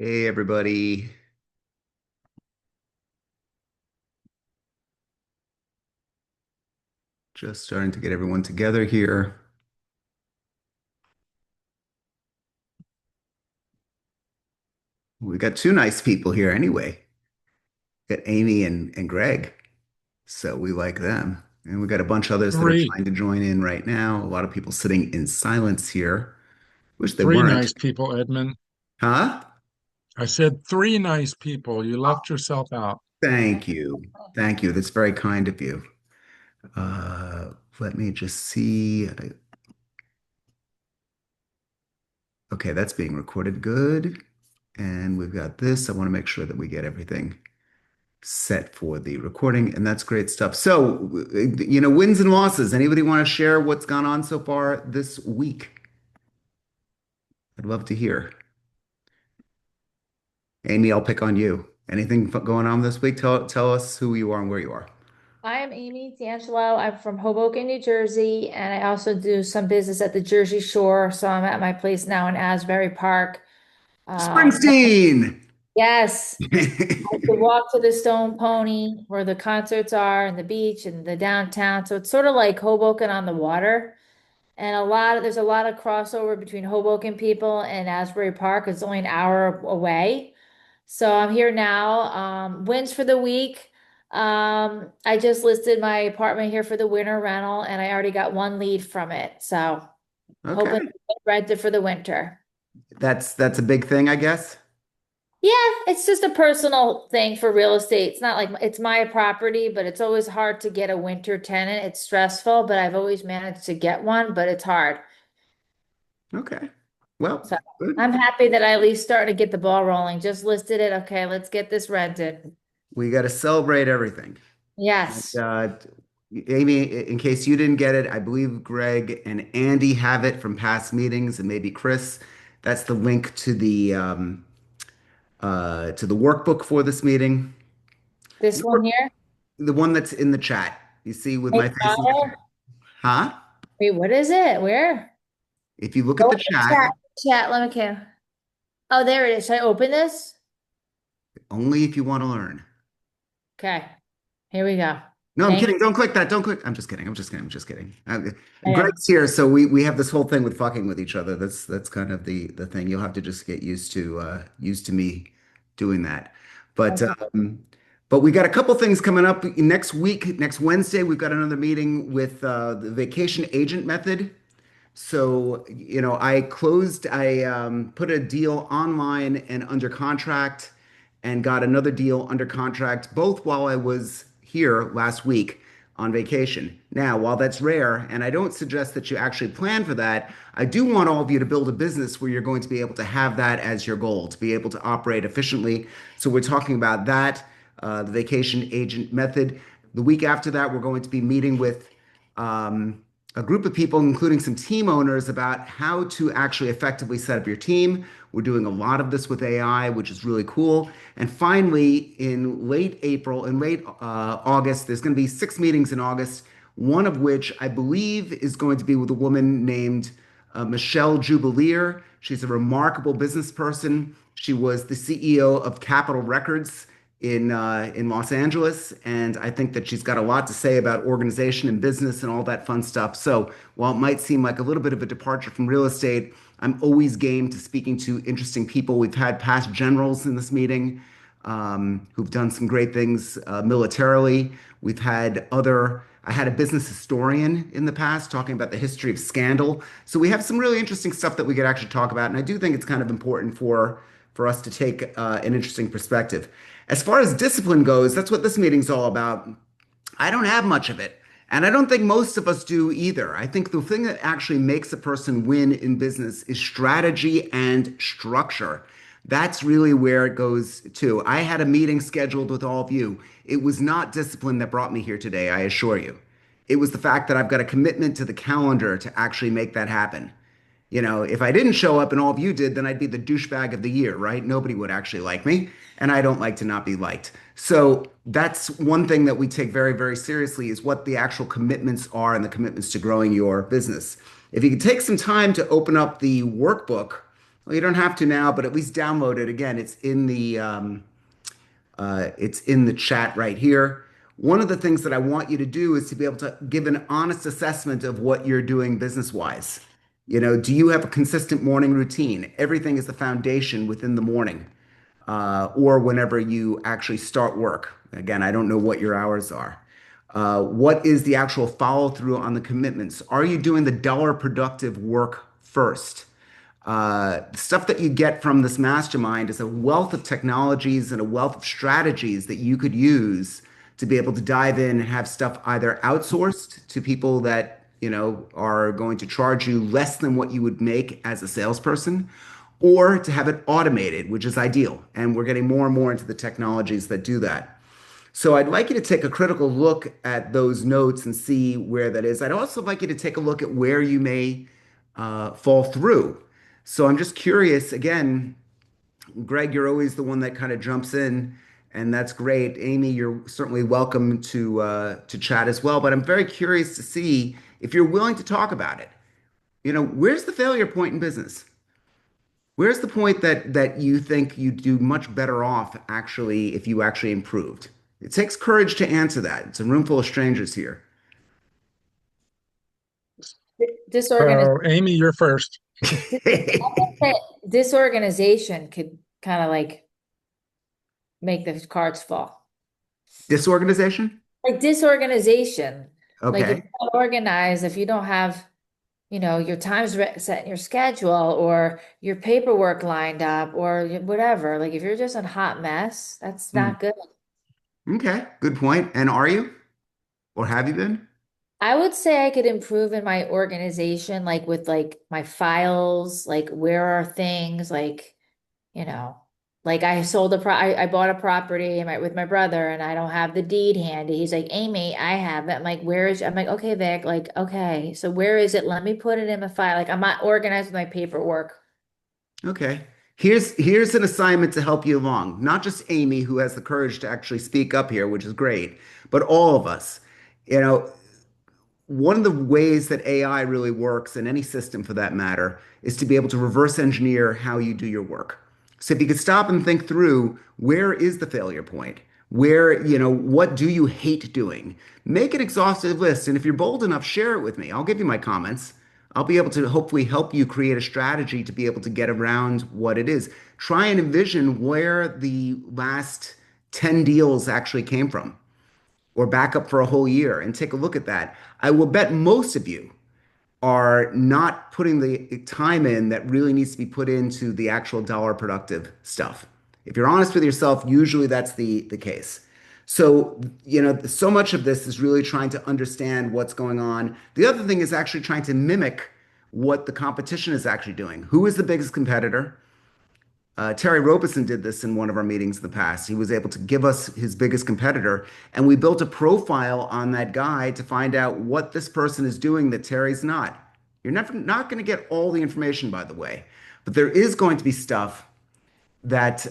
Hey, everybody. Just starting to get everyone together here. We got two nice people here anyway. Got Amy and Greg. So we like them. And we got a bunch of others that are Three, trying to join in right now. A lot of people sitting in silence here. Wish they three weren't. nice people, Edmund. Huh? I said three nice people. You left yourself out. Thank you. Thank you. That's very kind of you. Let me just see. Okay, that's being recorded. Good. And we've got this. I want to make sure that we get everything set for the recording, and that's great stuff. So, wins and losses. Anybody want to share what's gone on so far this week? I'd love to hear. Amy, I'll pick on you. Anything going on this week? Tell us who you are and where you are. I am Amy D'Angelo. I'm from Hoboken, New Jersey, and I also do some business at the Jersey Shore. So I'm at my place now in Asbury Park. Uh, Springsteen. yes, I could walk to the Stone Pony where the concerts are and the beach and the downtown. So it's sort of like Hoboken on the water. And there's a lot of crossover between Hoboken people and Asbury Park. It's only an hour away. So I'm here now. Wins for the week. I just listed my apartment here for the winter rental and I already got one lead from it. So hoping Okay, to rent it for the winter. that's a big thing, I guess. Yeah, it's just a personal thing for real estate. It's not like it's my property, but it's always hard to get a winter tenant. It's stressful, but I've always managed to get one, but it's hard. Okay, well, So good. I'm happy that I at least started to get the ball rolling. Just listed it. Okay, let's get this rented. We got to celebrate everything. And, Yes. Amy, in case you didn't get it, I believe Greg and Andy have it from past meetings, and maybe Chris. That's the link to the workbook for this meeting. This The, one work, here. the one that's in the chat. You see with Hey, my face in the Tyler. chat. Huh? Wait, what is it? Where? If you look at Go the in the chat. chat, Chat. Let me can. Oh, there it is. Should I open this? only if you want to learn. Okay. Here we go. No, I'm Thank kidding. Don't click that. Don't click. I'm just kidding. I'm just kidding. I'm just kidding. you. Greg's here, so we have this whole thing with fucking with each other. That's kind of the thing. You'll have to just get used to me doing that. But Okay. but we got a couple things coming up next week. Next Wednesday, we've got another meeting with the vacation agent method. So, I put a deal online and under contract and got another deal under contract both while I was here last week on vacation. Now, while that's rare, and I don't suggest that you actually plan for that, I do want all of you to build a business where you're going to be able to have that as your goal, to be able to operate efficiently. So, we're talking about that, the vacation agent method. The week after that, we're going to be meeting with a group of people, including some team owners, about how to actually effectively set up your team. We're doing a lot of this with AI, which is really cool. And finally, in late April and late August, there's going to be 6 meetings in August, one of which I believe is going to be with a woman named Michelle Jubileer. She's a remarkable business person. She was the CEO of Capitol Records in Los Angeles, and I think that she's got a lot to say about organization and business and all that fun stuff. So while it might seem like a little bit of a departure from real estate, I'm always game to speaking to interesting people. We've had past generals in this meeting who've done some great things militarily. We've had other. I had a business historian in the past talking about the history of scandal. So we have some really interesting stuff that we could actually talk about, and I do think it's kind of important for us to take an interesting perspective. As far as discipline goes, that's what this meeting's all about. I don't have much of it. And I don't think most of us do either. I think the thing that actually makes a person win in business is strategy and structure. That's really where it goes to. I had a meeting scheduled with all of you. It was not discipline that brought me here today, I assure you. It was the fact that I've got a commitment to the calendar to actually make that happen. If I didn't show up and all of you did, then I'd be the douchebag of the year, right? Nobody would actually like me, and I don't like to not be liked. So that's one thing that we take very, very seriously is what the actual commitments are and the commitments to growing your business. If you could take some time to open up the workbook Well, you don't have to now, but at least download it. Again, it's in the chat right here. One of the things that I want you to do is to be able to give an honest assessment of what you're doing business wise. Do you have a consistent morning routine? Everything is the foundation within the morning, or whenever you actually start work. Again, I don't know what your hours are. What is the actual follow through on the commitments? Are you doing the dollar productive work first? Stuff that you get from this mastermind is a wealth of technologies and a wealth of strategies that you could use to be able to dive in and have stuff either outsourced to people that, are going to charge you less than what you would make as a salesperson, or to have it automated, which is ideal. And we're getting more and more into the technologies that do that. So I'd like you to take a critical look at those notes and see where that is. I'd also like you to take a look at where you may fall through. So I'm just curious, again, Greg, you're always the one that kind of jumps in, and that's great. Amy, you're certainly welcome to chat as well. But I'm very curious to see if you're willing to talk about it. Where's the failure point in business? Where's the point that you think you'd do much better off actually if you actually improved? It takes courage to answer that. It's a room full of strangers here. Disorganization. So, Amy, you're first. Disorganization could kind of like make the cards fall. Disorganization? Like disorganization. Like if Okay. you're not organized, if you don't have, your times set in your schedule or your paperwork lined up or whatever, like if you're just a hot mess, that's Hmm. not good. Okay, good point. And are you? Or have you been? I would say I could improve in my organization, like with like my files, like where are things, like, you know, like I bought a property with my brother and I don't have the deed handy. He's like, Amy, I have it. I'm like, I'm like, okay, Vic, like, okay, so where is it? Let me put it in the file. Like I'm not organized with my paperwork. Okay. Here's an assignment to help you along. Not just Amy, who has the courage to actually speak up here, which is great, but all of us. You know, one of the ways that AI really works, in any system for that matter, is to be able to reverse engineer how you do your work. So if you could stop and think through, where is the failure point? What do you hate doing? Make an exhaustive list. And if you're bold enough, share it with me. I'll give you my comments. I'll be able to hopefully help you create a strategy to be able to get around what it is. Try and envision where the last 10 deals actually came from, or back up for a whole year and take a look at that. I will bet most of you are not putting the time in that really needs to be put into the actual dollar productive stuff. If you're honest with yourself, usually that's the case. So, so much of this is really trying to understand what's going on. The other thing is actually trying to mimic what the competition is actually doing. Who is the biggest competitor? Terry Robeson did this in one of our meetings in the past. He was able to give us his biggest competitor, and we built a profile on that guy to find out what this person is doing that Terry's not. You're never not going to get all the information, by the way, but there is going to be stuff that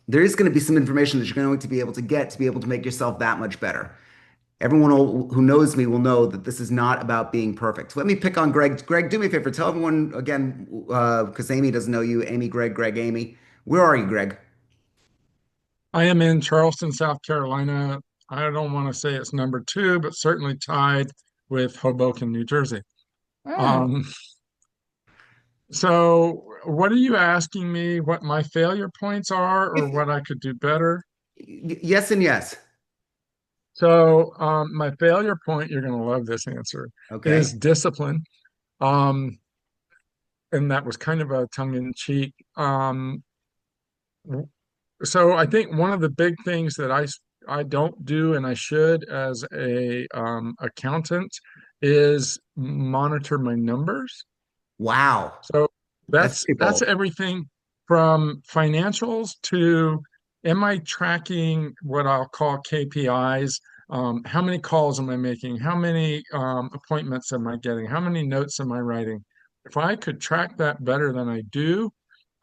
there is going to be some information that you're going to be able to get to be able to make yourself that much better. Who knows me will know that this is not about being perfect. Let me pick on Greg. Greg, do me a favor. Tell everyone again, because Amy doesn't know you. Amy, Greg, Greg, Amy. Where are you, Greg? I am in Charleston, South Carolina. I don't want to say it's number two, but certainly tied with Hoboken, New Jersey. Hmm. Um, so what are you asking me? What my failure points are, or what I could do better? Yes and yes. So my failure point, you're going to love this answer, is Okay. discipline. Um, and that was kind of a tongue in cheek. So I think one of the big things that I don't do and I should as a accountant is monitor my numbers. Wow. So That's pretty that's bold. everything from financials to, am I tracking what I'll call KPIs? How many calls am I making? How many appointments am I getting? How many notes am I writing? If I could track that better than I do,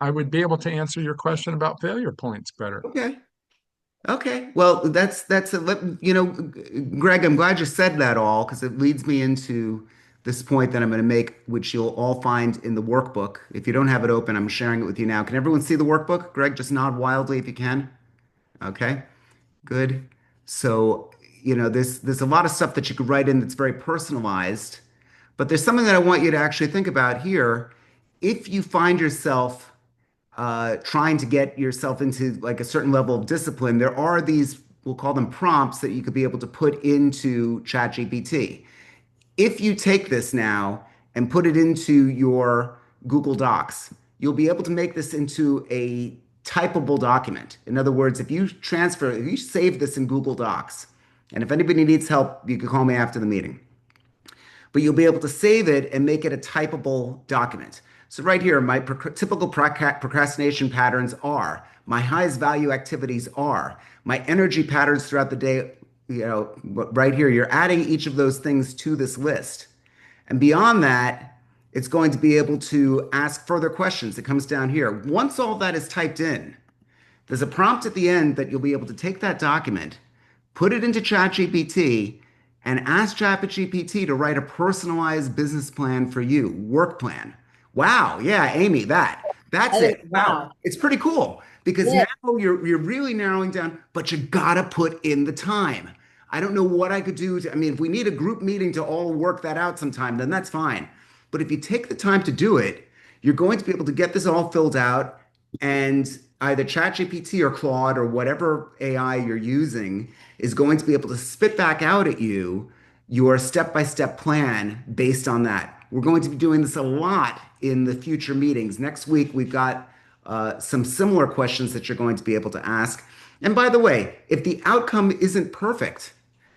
I would be able to answer your question about failure points better. Okay. Okay. Well, Greg, I'm glad you said that all because it leads me into this point that I'm going to make, which you'll all find in the workbook. If you don't have it open, I'm sharing it with you now. Can everyone see the workbook? Greg, just nod wildly if you can. Okay, good. So, there's a lot of stuff that you could write in that's very personalized, but there's something that I want you to actually think about here. If you find yourself trying to get yourself into like a certain level of discipline, there are these, we'll call them prompts that you could be able to put into ChatGPT. If you take this now and put it into your Google Docs, you'll be able to make this into a typable document. In other words, if you save this in Google Docs, and if anybody needs help, you can call me after the meeting, but you'll be able to save it and make it a typable document. So right here, my typical procrastination patterns are, my highest value activities are, my energy patterns throughout the day, right here, you're adding each of those things to this list. And beyond that, it's going to be able to ask further questions. It comes down here. Once all that is typed in, there's a prompt at the end that you'll be able to take that document, put it into ChatGPT, and ask ChatGPT to write a personalized business plan for you, work plan. Wow, yeah, Amy, that's it. Wow, Wow. it's pretty cool because Yeah. now you're really narrowing down, but you gotta put in the time. I don't know what I could do I mean, if we need a group meeting to all work that out sometime, then that's fine. But if you take the time to do it, you're going to be able to get this all filled out and either ChatGPT or Claude or whatever AI you're using is going to be able to spit back out at you your step-by-step plan based on that. We're going to be doing this a lot in the future meetings. Next week, we've got some similar questions that you're going to be able to ask. And by the way, if the outcome isn't perfect,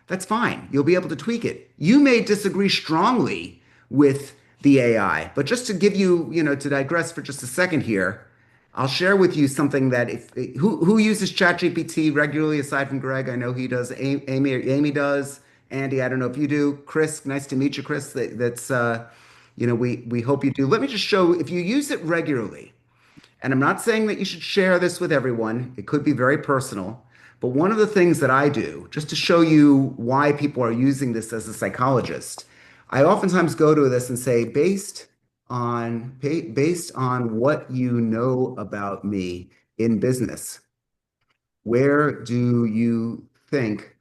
that's fine. You'll be able to tweak it. You may disagree strongly with the AI, but just to give you, to digress for just a second here, I'll share with you something that if who uses ChatGPT regularly aside from Greg? I know he does. Amy does. Andy, I don't know if you do. Chris, nice to meet you, Chris. We hope you do. Let me just show if you use it regularly. And I'm not saying that you should share this with everyone. It could be very personal. But one of the things that I do, just to show you why people are using this as a psychologist, I oftentimes go to this and say, based on what you know about me in business, where do you think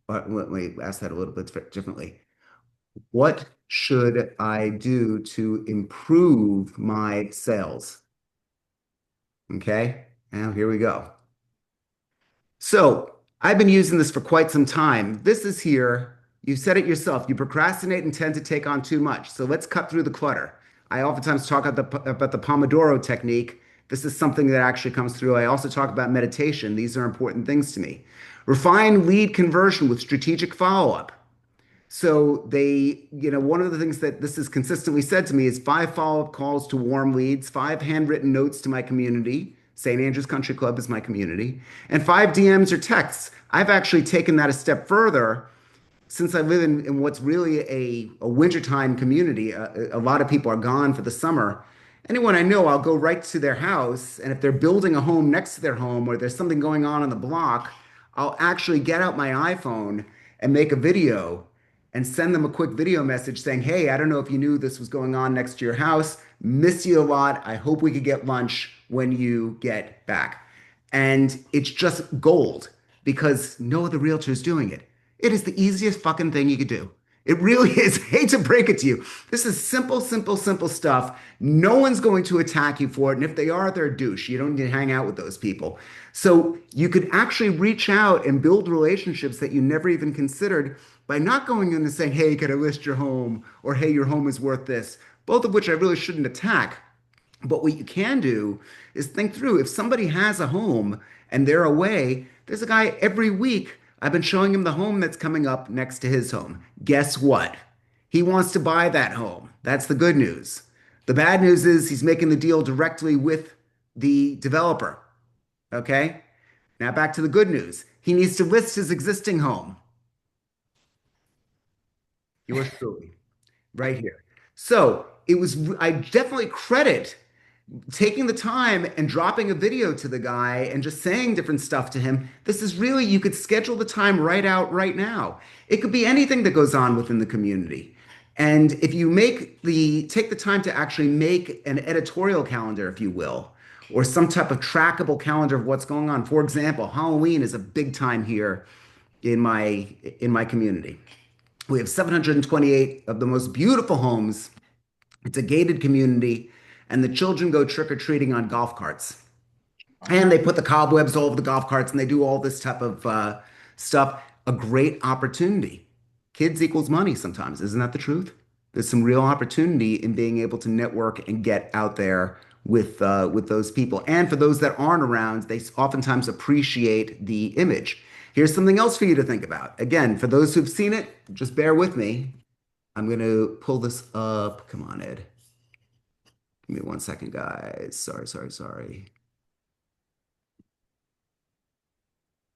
let me ask that a little bit differently. What should I do to improve my sales? Okay, now here we go. So I've been using this for quite some time. This is here. You said it yourself. You procrastinate and tend to take on too much. So let's cut through the clutter. I oftentimes talk about the Pomodoro technique. This is something that actually comes through. I also talk about meditation. These are important things to me. Refine lead conversion with strategic follow-up. So one of the things that this is consistently said to me is 5 follow-up calls to warm leads, 5 handwritten notes to my community. St. Andrews Country Club is my community, and 5 DMs or texts. I've actually taken that a step further since I live in what's really a wintertime community. A lot of people are gone for the summer. Anyone I know, I'll go right to their house, and if they're building a home next to their home or there's something going on the block, I'll actually get out my iPhone and make a video and send them a quick video message saying, hey, I don't know if you knew this was going on next to your house. Miss you a lot. I hope we could get lunch when you get back. And it's just gold because no other realtor is doing it. It is the easiest fucking thing you could do. It really is. Hate to break it to you. This is simple, simple, simple stuff. No one's going to attack you for it. And if they are, they're a douche. You don't need to hang out with those people. So you could actually reach out and build relationships that you never even considered by not going in and saying, hey, can I list your home? Or hey, your home is worth this. Both of which I really shouldn't attack. But what you can do is think through if somebody has a home and they're away, there's a guy every week. I've been showing him the home that's coming up next to his home. Guess what? He wants to buy that home. That's the good news. The bad news is he's making the deal directly with the developer. Okay? Now back to the good news. He needs to list his existing home. Yours truly, right here. So I definitely credit taking the time and dropping a video to the guy and just saying different stuff to him. This is really, you could schedule the time right out right now. It could be anything that goes on within the community. And if you take the time to actually make an editorial calendar, if you will, or some type of trackable calendar of what's going on. For example, Halloween is a big time here in my community. We have 728 of the most beautiful homes. It's a gated community, and the children go trick-or-treating on golf carts. And they put the cobwebs all over the golf carts and they do all this type of stuff. A great opportunity. Kids equals money sometimes. Isn't that the truth? There's some real opportunity in being able to network and get out there with those people. And for those that aren't around, they oftentimes appreciate the image. Here's something else for you to think about. Again, for those who've seen it, just bear with me. I'm going to pull this up. Come on, Ed. Give me 1 second, guys. Sorry, sorry, sorry.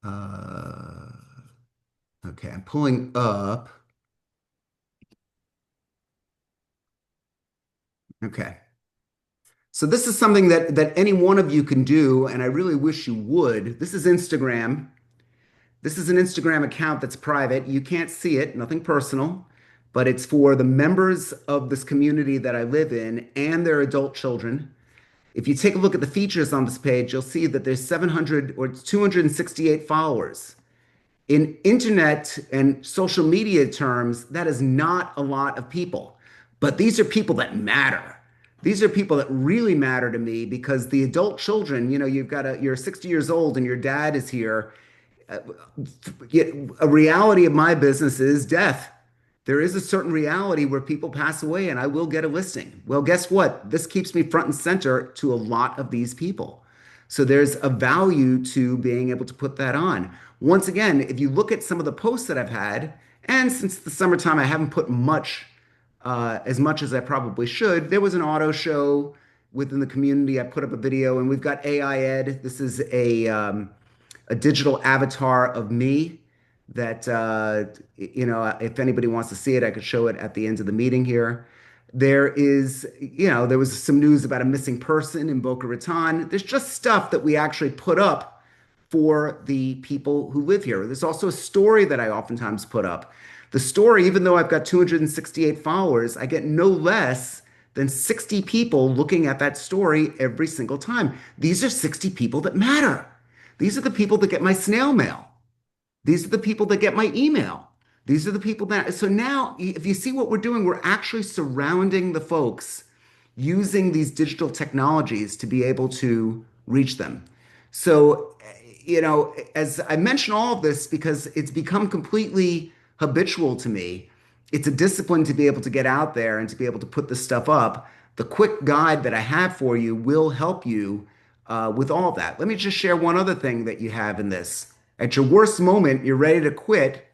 Uh, okay, I'm pulling up. Okay. So this is something that any one of you can do, and I really wish you would. This is Instagram. This is an Instagram account that's private. You can't see it, nothing personal, but it's for the members of this community that I live in and their adult children. If you take a look at the features on this page, you'll see that there's 700 or 268 followers. In internet and social media terms, that is not a lot of people. But these are people that matter. These are people that really matter to me because the adult children, you're 60 years old and your dad is here. uh, a reality of my business is death. There is a certain reality where people pass away and I will get a listing. Well, guess what? This keeps me front and center to a lot of these people. So there's a value to being able to put that on. Once again, if you look at some of the posts that I've had, and since the summertime, I haven't put as much as I probably should. There was an auto show within the community. I put up a video, and we've got AI Ed. This is a digital avatar of me that if anybody wants to see it, I could show it at the end of the meeting here. There was some news about a missing person in Boca Raton. There's just stuff that we actually put up for the people who live here. There's also a story that I oftentimes put up. The story, even though I've got 268 followers, I get no less than 60 people looking at that story every single time. These are 60 people that matter. These are the people that get my snail mail. These are the people that get my email. These are the people that, so now if you see what we're doing, we're actually surrounding the folks using these digital technologies to be able to reach them. So, as I mention all of this because it's become completely habitual to me. It's a discipline to be able to get out there and to be able to put this stuff up. The quick guide that I have for you will help you with all that. Let me just share one other thing that you have in this. At your worst moment, you're ready to quit.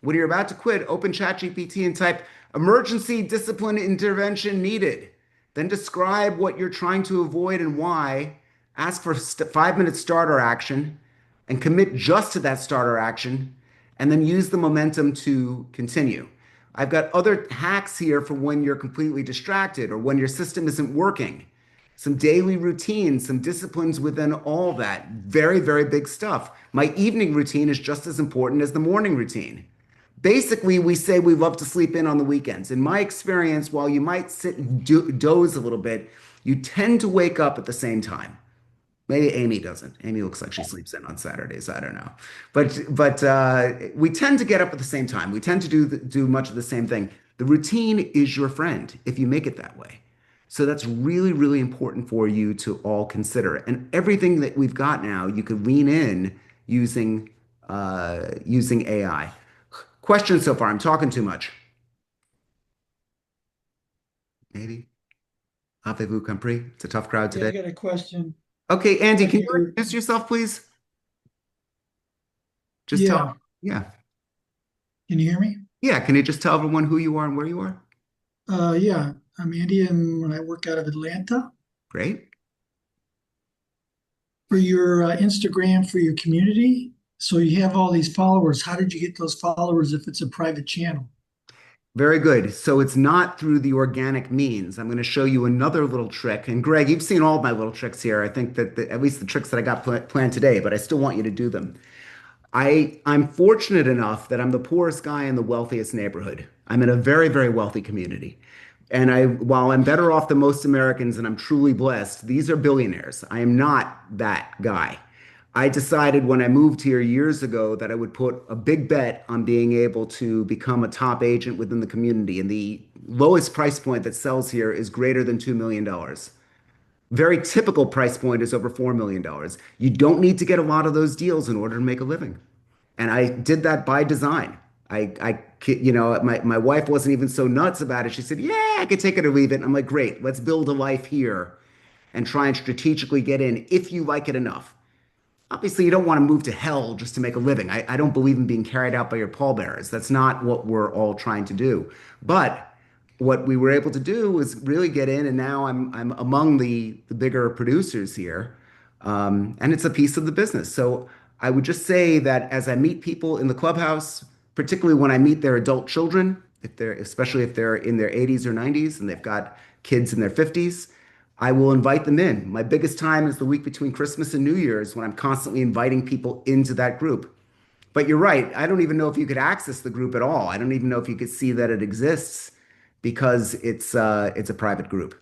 When you're about to quit, open ChatGPT and type emergency discipline intervention needed. Then describe what you're trying to avoid and why. Ask for 5-minute starter action and commit just to that starter action, and then use the momentum to continue. I've got other hacks here for when you're completely distracted or when your system isn't working. Some daily routines, some disciplines within all that. Very, very big stuff. My evening routine is just as important as the morning routine. Basically, we say we love to sleep in on the weekends. In my experience, while you might sit and doze a little bit, you tend to wake up at the same time. Maybe Amy doesn't. Amy looks like she sleeps in on Saturdays. I don't know, but we tend to get up at the same time. We tend to do much of the same thing. The routine is your friend if you make it that way. So that's really, really important for you to all consider. And everything that we've got now, you could lean in using AI. Questions so far? I'm talking too much. Maybe. Avez-vous compris? It's a tough crowd Yeah, I today. got a question. Okay, Andy, Have can you you, introduce yourself, please? Just tell. yeah, Yeah. can you hear me? Yeah. Can you just tell everyone who you are and where you are? Yeah, I'm Andy and I work out of Atlanta. Great. For your Instagram, for your community, so you have all these followers. How did you get those followers if it's a private channel? Very good. So it's not through the organic means. I'm going to show you another little trick. And Greg, you've seen all of my little tricks here. I think that at least the tricks that I got planned today, but I still want you to do them. I'm fortunate enough that I'm the poorest guy in the wealthiest neighborhood. I'm in a very, very wealthy community. And while I'm better off than most Americans and I'm truly blessed, these are billionaires. I am not that guy. I decided when I moved here years ago that I would put a big bet on being able to become a top agent within the community. And the lowest price point that sells here is greater than $2 million. Very typical price point is over $4 million. You don't need to get a lot of those deals in order to make a living. And I did that by design. My wife wasn't even so nuts about it. She said, "Yeah, I could take it or leave it." And I'm like, "Great, let's build a life here and try and strategically get in if you like it enough." Obviously, you don't want to move to hell just to make a living. I don't believe in being carried out by your pallbearers. That's not what we're all trying to do. But what we were able to do was really get in, and now I'm among the bigger producers here, and it's a piece of the business. So I would just say that as I meet people in the clubhouse, particularly when I meet their adult children, especially if they're in their 80s or 90s and they've got kids in their 50s, I will invite them in. My biggest time is the week between Christmas and New Year's when I'm constantly inviting people into that group. But you're right. I don't even know if you could access the group at all. I don't even know if you could see that it exists because it's a private group.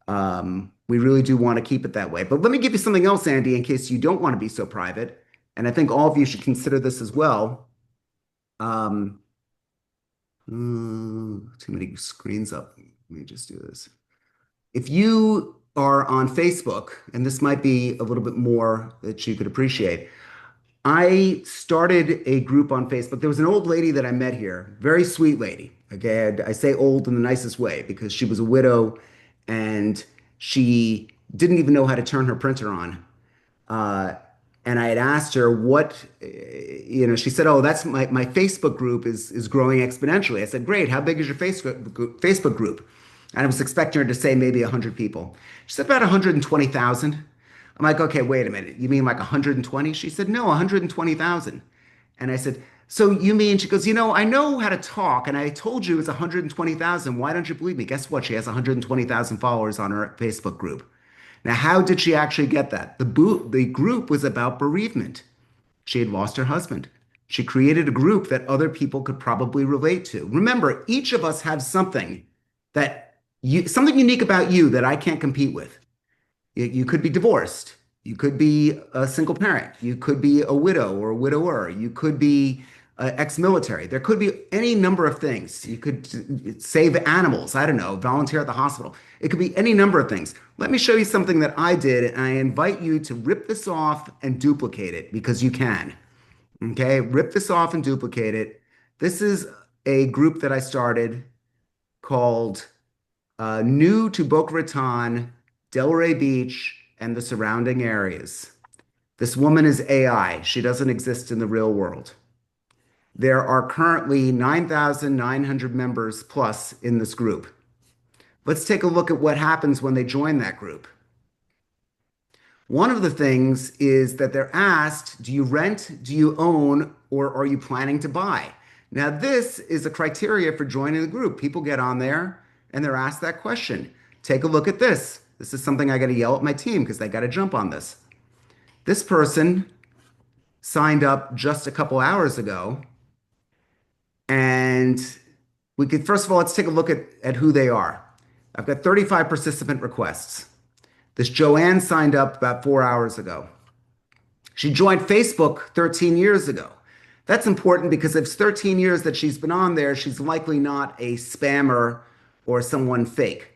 We really do want to keep it that way. But let me give you something else, Andy, in case you don't want to be so private. And I think all of you should consider this as well. Too many screens up. Let me just do this. If you are on Facebook, and this might be a little bit more that you could appreciate, I started a group on Facebook. There was an old lady that I met here, very sweet lady. Okay, I say old in the nicest way because she was a widow and she didn't even know how to turn her printer on. Uh, and I had asked her she said, "Oh, that's my Facebook group is growing exponentially." I said, "Great, how big is your Facebook group?" And I was expecting her to say maybe 100 people. She said about 120,000. I'm like, "Okay, wait a minute. You mean like 120?" She said, "No, 120,000." And I said, "So you mean," she goes, "I know how to talk, and I told you it's 120,000. Why don't you believe me?" Guess what? She has 120,000 followers on her Facebook group. Now, how did she actually get that? The group was about bereavement. She had lost her husband. She created a group that other people could probably relate to. Remember, each of us have something unique about you that I can't compete with. You could be divorced. You could be a single parent. You could be a widow or a widower. You could be ex-military. There could be any number of things. You could save animals. I don't know, volunteer at the hospital. It could be any number of things. Let me show you something that I did, and I invite you to rip this off and duplicate it because you can. Okay, rip this off and duplicate it. This is a group that I started called New to Boca Raton, Delray Beach, and the surrounding areas. This woman is AI. She doesn't exist in the real world. There are currently 9,900 members plus in this group. Let's take a look at what happens when they join that group. One of the things is that they're asked, do you rent, do you own, or are you planning to buy? Now, this is a criteria for joining the group. People get on there and they're asked that question. Take a look at this. This is something I got to yell at my team because they got to jump on this. This person signed up just a couple hours ago. And first of all, let's take a look at who they are. I've got 35 participant requests. This Joanne signed up about 4 hours ago. She joined Facebook 13 years ago. That's important because if it's 13 years that she's been on there, she's likely not a spammer or someone fake.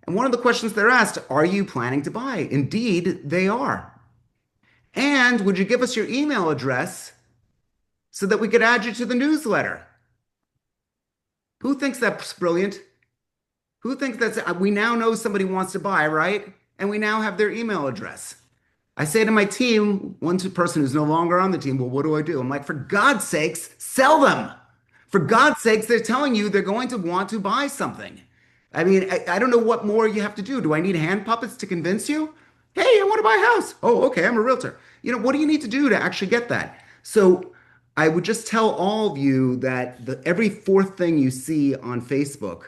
And one of the questions they're asked, are you planning to buy? Indeed, they are. And would you give us your email address so that we could add you to the newsletter? Who thinks that's brilliant? Who thinks we now know somebody wants to buy, right? And we now have their email address. I say to my team, one person who's no longer on the team, well, what do I do? I'm like, for God's sakes, sell them. For God's sakes, they're telling you they're going to want to buy something. I mean, I don't know what more you have to do. Do I need hand puppets to convince you? Hey, I want to buy a house. Oh, okay, I'm a realtor. What do you need to do to actually get that? So I would just tell all of you that every fourth thing you see on Facebook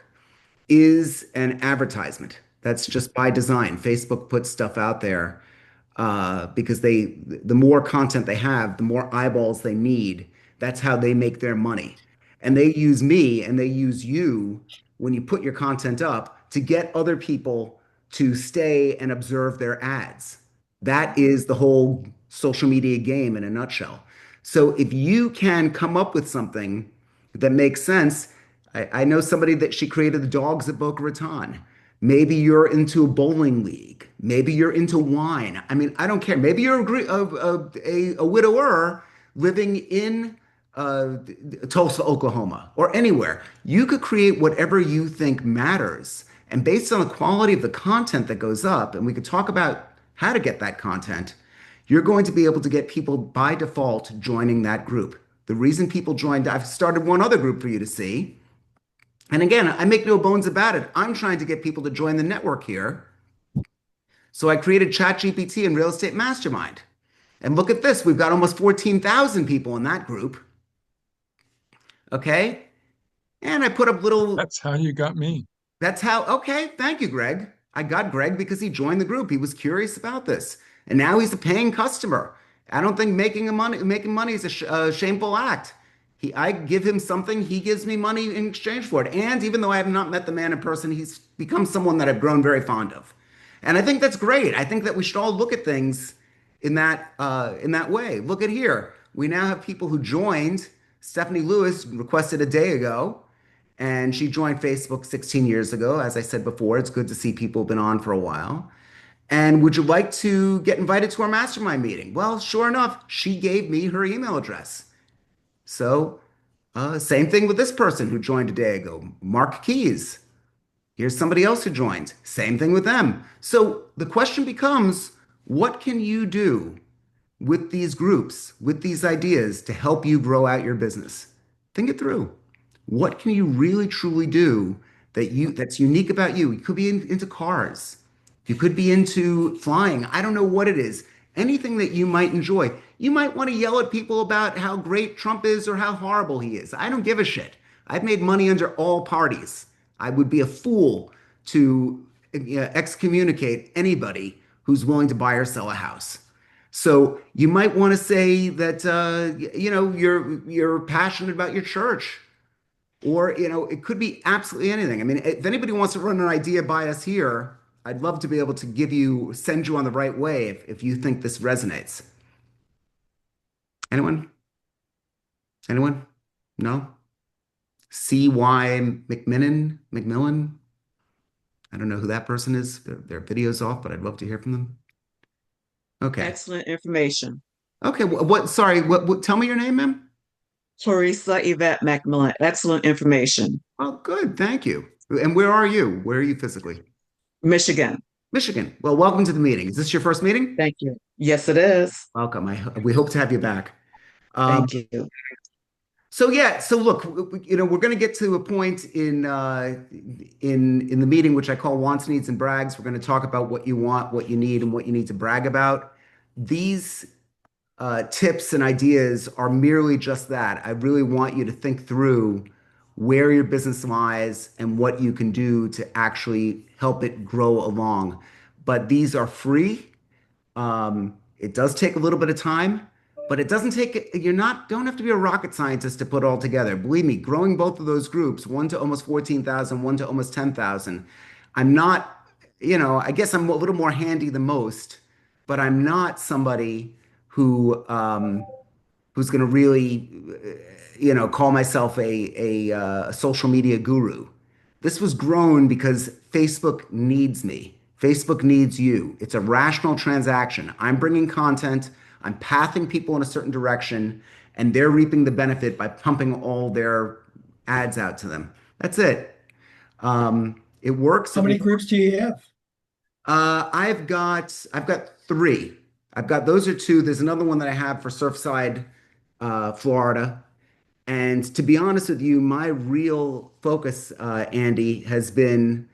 is an advertisement. That's just by design. Facebook puts stuff out there. because the more content they have, the more eyeballs they need. That's how they make their money. And they use me and they use you when you put your content up to get other people to stay and observe their ads. That is the whole social media game in a nutshell. So if you can come up with something that makes sense, I know somebody that she created the dogs at Boca Raton. Maybe you're into a bowling league. Maybe you're into wine. I mean, I don't care. Maybe you're a widower living in uh, Tulsa, Oklahoma, or anywhere. You could create whatever you think matters. And based on the quality of the content that goes up, and we could talk about how to get that content, you're going to be able to get people by default joining that group. The reason people joined, I've started one other group for you to see. And again, I make no bones about it. I'm trying to get people to join the network here. So I created ChatGPT and Real Estate Mastermind. And look at this, we've got almost 14,000 people in that group. Okay. And I put up little, That's how you got me. that's how, okay, thank you, Greg. I got Greg because he joined the group. He was curious about this. And now he's a paying customer. I don't think making money is a shameful act. I give him something, he gives me money in exchange for it. And even though I have not met the man in person, he's become someone that I've grown very fond of. And I think that's great. I think that we should all look at things in that way. Look at here. We now have people who joined. Stephanie Lewis requested a day ago, and she joined Facebook 16 years ago. As I said before, it's good to see people who've been on for a while. And would you like to get invited to our mastermind meeting? Well, sure enough, she gave me her email address. So, same thing with this person who joined a day ago, Mark Keys. Here's somebody else who joined. Same thing with them. So the question becomes, what can you do with these groups, with these ideas to help you grow out your business? Think it through. What can you really truly do that's unique about you? You could be into cars. You could be into flying. I don't know what it is. Anything that you might enjoy. You might want to yell at people about how great Trump is or how horrible he is. I don't give a shit. I've made money under all parties. I would be a fool to excommunicate anybody who's willing to buy or sell a house. So you might want to say that you're passionate about your church, or it could be absolutely anything. I mean, if anybody wants to run an idea by us here, I'd love to be able to send you on the right way if you think this resonates. Anyone? Anyone? No? C.Y. McMillan? I don't know who that person is. Their video's off, but I'd love to hear from them. Okay. Excellent information. Okay. Sorry. Tell me your name, ma'am. Clarissa Yvette Macmillan. Excellent information. Oh, good. Thank you. And where are you? Where are you physically? Michigan. Michigan. Well, welcome to the meeting. Is this your first meeting? Thank you. Yes, it is. Welcome. We hope to have you back. Thank you. So yeah, so look, we're going to get to a point in the meeting which I call wants, needs, and brags. We're going to talk about what you want, what you need, and what you need to brag about. These tips and ideas are merely just that. I really want you to think through where your business lies and what you can do to actually help it grow along. But these are free. It does take a little bit of time, but it doesn't take, don't have to be a rocket scientist to put it all together. Believe me, growing both of those groups, one to almost 14,000, one to almost 10,000, I'm not, I guess I'm a little more handy than most, but I'm not somebody who's going to really, call myself a social media guru. This was grown because Facebook needs me. Facebook needs you. It's a rational transaction. I'm bringing content, I'm pathing people in a certain direction, and they're reaping the benefit by pumping all their ads out to them. That's it. It works. How many groups do you have? I've got three. Those are two. There's another one that I have for Surfside, Florida. And to be honest with you, my real focus, Andy, has been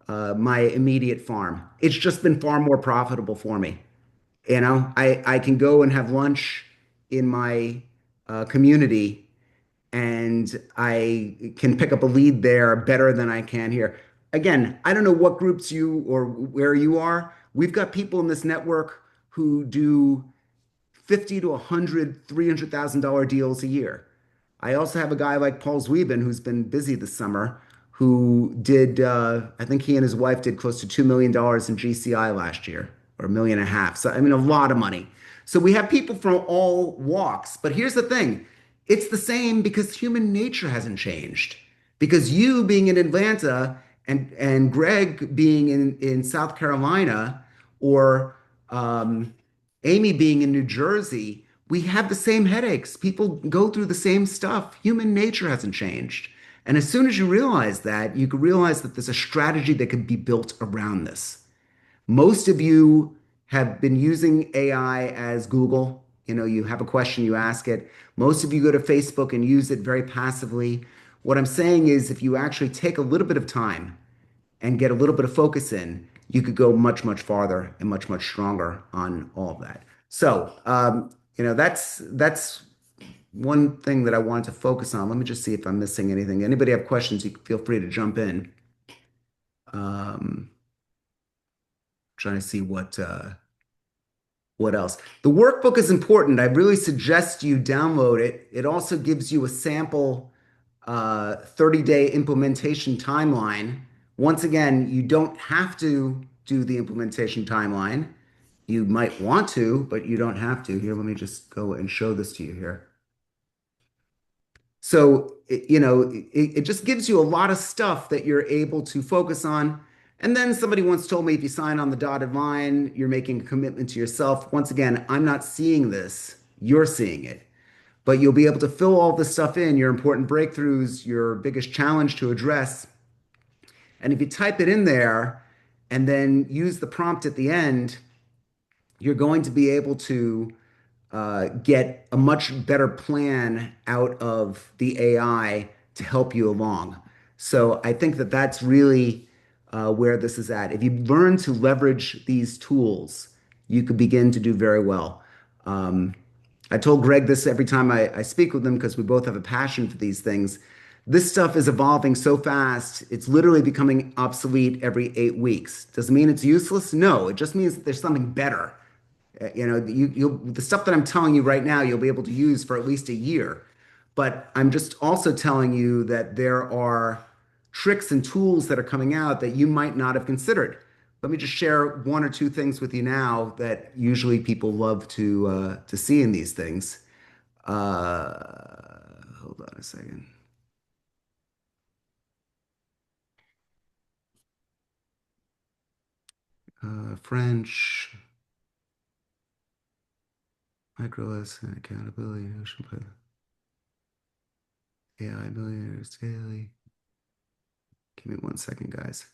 my immediate farm. It's just been far more profitable for me. I can go and have lunch in my community, and I can pick up a lead there better than I can here. Again, I don't know what groups you or where you are. We've got people in this network who do 50 to 100, $300,000 deals a year. I also have a guy like Paul Zwiebin who's been busy this summer, who did, I think he and his wife did close to $2 million in GCI last year, or $1.5 million. So, I mean, a lot of money. So we have people from all walks. But here's the thing, it's the same because human nature hasn't changed. Because you being in Atlanta and Greg being in South Carolina, or Amy being in New Jersey, we have the same headaches. People go through the same stuff. Human nature hasn't changed. And as soon as you realize that, you can realize that there's a strategy that can be built around this. Most of you have been using AI as Google. You know, you have a question, you ask it. Most of you go to Facebook and use it very passively. What I'm saying is, if you actually take a little bit of time and get a little bit of focus in, you could go much, much farther and much, much stronger on all of that. So, that's one thing that I wanted to focus on. Let me just see if I'm missing anything. Anybody have questions, you can feel free to jump in. Trying to see what else. The workbook is important. I really suggest you download it. It also gives you a sample 30-day implementation timeline. Once again, you don't have to do the implementation timeline. You might want to, but you don't have to. Here, let me just go and show this to you here. So, it just gives you a lot of stuff that you're able to focus on. And then somebody once told me, if you sign on the dotted line, you're making a commitment to yourself. Once again, I'm not seeing this. You're seeing it. But you'll be able to fill all this stuff in, your important breakthroughs, your biggest challenge to address. And if you type it in there and then use the prompt at the end, you're going to be able to get a much better plan out of the AI to help you along. So I think that that's really where this is at. If you learn to leverage these tools, you could begin to do very well. I told Greg this every time I speak with him, because we both have a passion for these things. This stuff is evolving so fast, it's literally becoming obsolete every 8 weeks. Does it mean it's useless? No, it just means that there's something better. You'll the stuff that I'm telling you right now, you'll be able to use for at least a year. But I'm just also telling you that there are tricks and tools that are coming out that you might not have considered. Let me just share one or two things with you now that usually people love to see in these things. Hold on a second. French, micro lesson, accountability, notion, AI millionaires daily. Give me 1 second, guys.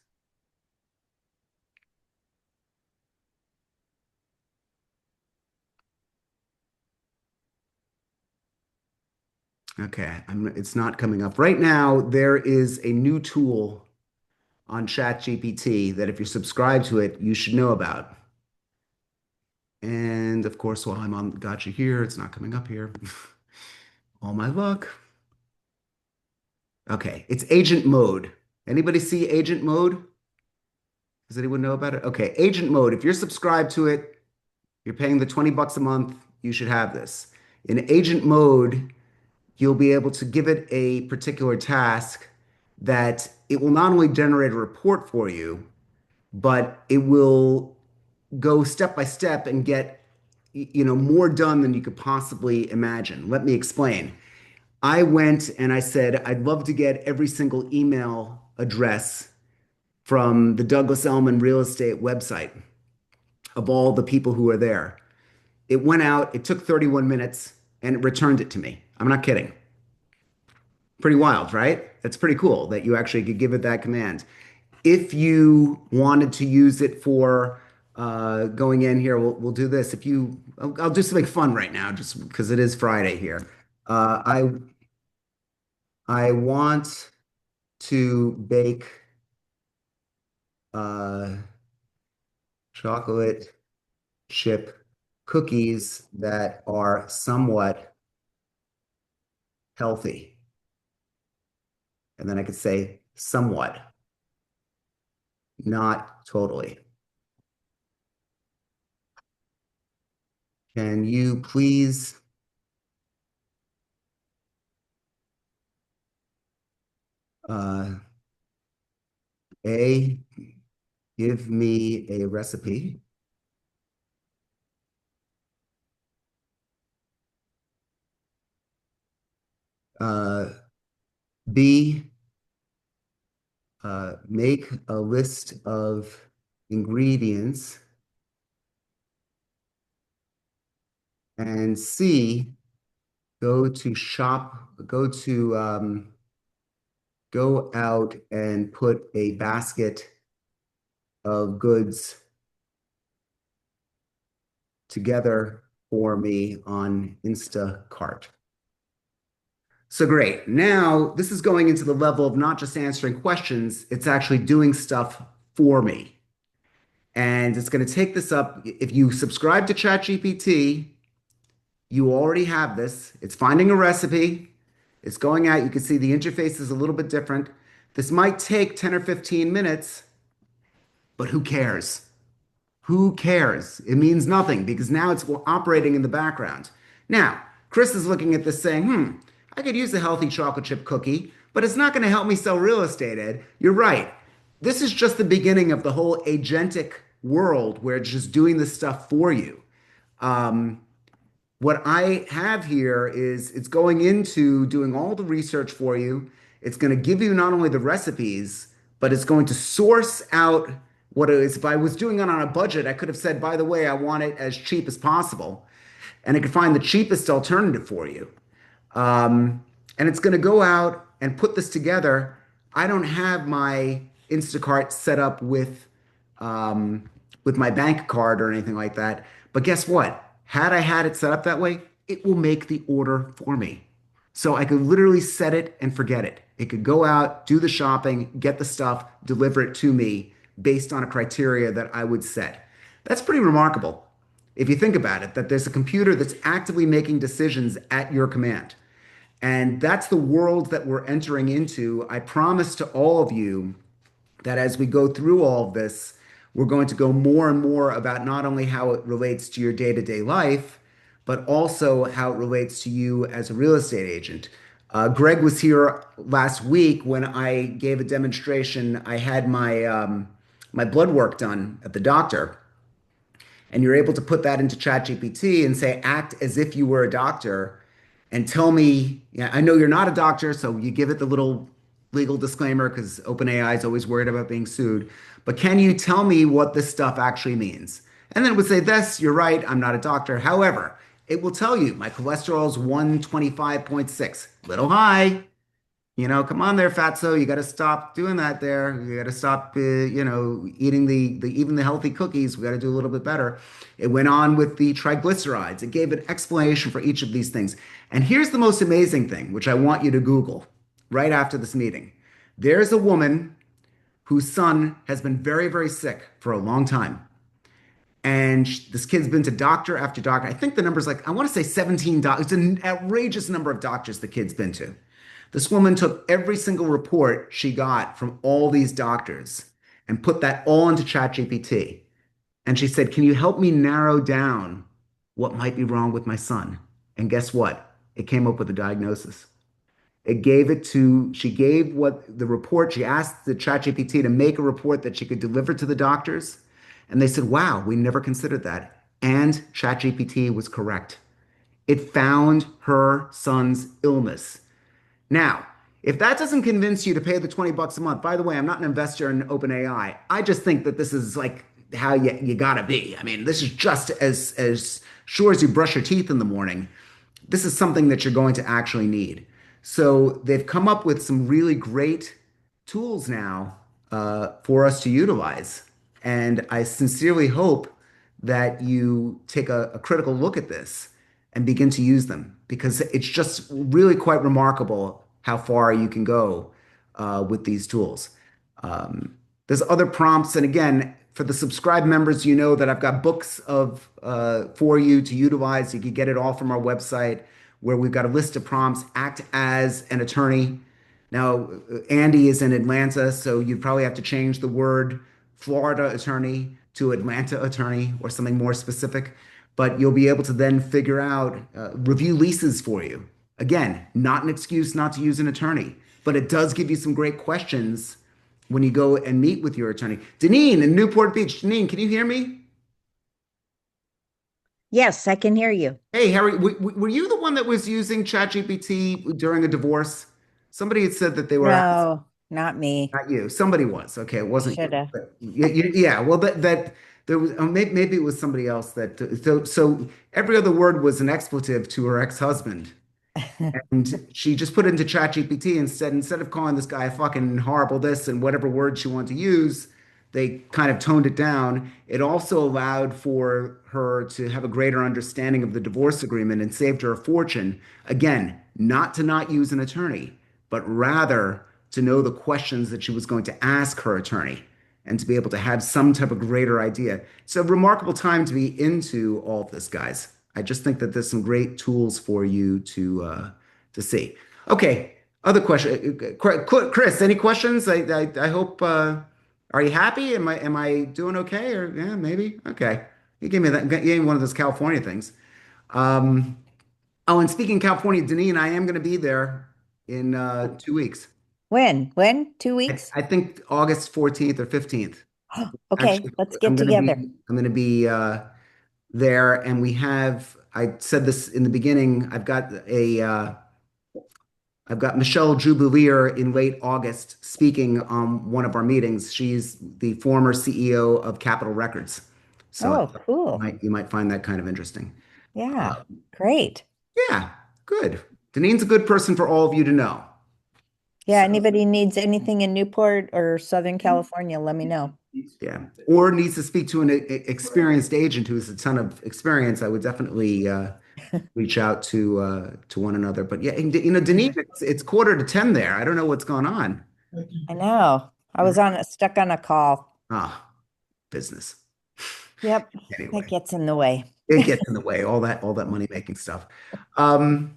Okay, it's not coming up. Right now, there is a new tool on ChatGPT that if you're subscribed to it, you should know about. And of course, while I'm on Gotcha here, it's not coming up here. All my luck. Okay, it's agent mode. Anybody see agent mode? Does anyone know about it? Okay, agent mode. If you're subscribed to it, you're paying the 20 bucks a month, you should have this. In agent mode, you'll be able to give it a particular task that it will not only generate a report for you, but it will go step by step and get more done than you could possibly imagine. Let me explain. I went and I said, I'd love to get every single email address from the Douglas Elliman real estate website of all the people who are there. It went out, it took 31 minutes, and it returned it to me. I'm not kidding. Pretty wild, right? That's pretty cool that you actually could give it that command. If you wanted to use it for going in here, we'll do this. I'll do something fun right now, just because it is Friday here. I want to bake uh, chocolate chip cookies that are somewhat healthy. And then I could say somewhat, not totally. Can you please uh, A, give me a recipe? Uh, B, make a list of ingredients. And C, go to shop, go out and put a basket of goods together for me on Instacart. So great. Now this is going into the level of not just answering questions, it's actually doing stuff for me. And it's going to take this up. If you subscribe to ChatGPT, you already have this. It's finding a recipe. It's going out. You can see the interface is a little bit different. This might take 10 or 15 minutes, but who cares? Who cares? It means nothing because now it's operating in the background. Now, Chris is looking at this saying, I could use a healthy chocolate chip cookie, but it's not going to help me sell real estate, Ed. You're right. This is just the beginning of the whole agentic world where it's just doing this stuff for you. Um, what I have here is it's going into doing all the research for you. It's going to give you not only the recipes, but it's going to source out what it is. If I was doing it on a budget, I could have said, by the way, I want it as cheap as possible. And it could find the cheapest alternative for you. And it's going to go out and put this together. I don't have my Instacart set up with my bank card or anything like that. But guess what? Had I had it set up that way, it will make the order for me. So I could literally set it and forget it. It could go out, do the shopping, get the stuff, deliver it to me based on a criteria that I would set. That's pretty remarkable if you think about it, that there's a computer that's actively making decisions at your command. And that's the world that we're entering into. I promise to all of you that as we go through all of this, we're going to go more and more about not only how it relates to your day-to-day life, but also how it relates to you as a real estate agent. Greg was here last week when I gave a demonstration. I had my blood work done at the doctor, and you're able to put that into ChatGPT and say, act as if you were a doctor and tell me, yeah, I know you're not a doctor, so you give it the little legal disclaimer because OpenAI is always worried about being sued. But can you tell me what this stuff actually means? And then it would say, this, you're right, I'm not a doctor. However, it will tell you my cholesterol is 125.6, little high. Come on there, fatso. You got to stop doing that there. You got to stop, eating the even the healthy cookies. We got to do a little bit better. It went on with the triglycerides. It gave an explanation for each of these things. And here's the most amazing thing, which I want you to Google right after this meeting. There's a woman whose son has been very, very sick for a long time. And this kid's been to doctor after doctor. I think the number's like, I want to say 17 doctors. It's an outrageous number of doctors the kid's been to. This woman took every single report she got from all these doctors and put that all into ChatGPT. And she said, can you help me narrow down what might be wrong with my son? And guess what? It came up with a diagnosis. She gave what the report, she asked the ChatGPT to make a report that she could deliver to the doctors. And they said, wow, we never considered that. And ChatGPT was correct. It found her son's illness. Now, if that doesn't convince you to pay the 20 bucks a month, by the way, I'm not an investor in OpenAI. I just think that this is like how you gotta be. I mean, this is just as sure as you brush your teeth in the morning. This is something that you're going to actually need. So they've come up with some really great tools now for us to utilize. And I sincerely hope that you take a critical look at this and begin to use them because it's just really quite remarkable how far you can go with these tools. There's other prompts, and again, for the subscribed members, you know that I've got books of for you to utilize. You can get it all from our website, where we've got a list of prompts. Act as an attorney. Now, Andy is in Atlanta, so you'd probably have to change the word Florida attorney to Atlanta attorney or something more specific. but you'll be able to then figure out, review leases for you. Again, not an excuse not to use an attorney, but it does give you some great questions when you go and meet with your attorney. Deneen in Newport Beach. Deneen, can you hear me? Yes, I can hear you. Hey, Harry, were you the one that was using ChatGPT during a divorce? Somebody had said that they were asking, No, not me. not you. Somebody was. Okay, it wasn't Should you. have. But yeah, well, that there was, maybe it was somebody else that, so every other word was an expletive to her ex-husband. And she just put it into ChatGPT and said, instead of calling this guy a fucking horrible this and whatever word she wanted to use, they kind of toned it down. It also allowed for her to have a greater understanding of the divorce agreement and saved her a fortune. Again, not to not use an attorney, but rather to know the questions that she was going to ask her attorney and to be able to have some type of greater idea. It's a remarkable time to be into all of this, guys. I just think that there's some great tools for you to see. Okay, other question, Chris. Any questions? I hope. Are you happy? Am I doing okay? Or yeah, maybe. Okay. You gave me that. You gave me one of those California things. Um, oh, and speaking of California, Deneen, I am going to be there in 2 weeks. When? When? Two I, weeks? I think August 14th or 15th. Okay, Actually, let's I'm get going to together. be I'm going to be there, and we have. I said this in the beginning. I've got Michelle Jubelier in late August speaking on one of our meetings. She's the former CEO of Capitol Records, so Oh, you cool. might find that kind of interesting. Yeah, Uh, great. yeah, good. Deneen's a good person for all of you to know. Yeah, So anybody needs anything in Newport or Southern California, let me know. yeah, or needs to speak to an experienced agent who has a ton of experience. I would definitely reach out to one another. But yeah, and, Denise, it's 9:45 there. I don't know what's going on. I know. I was stuck on a call. Ah, business. Yep, that Anyway, gets in the way. it gets in the way, all that money making stuff. Um,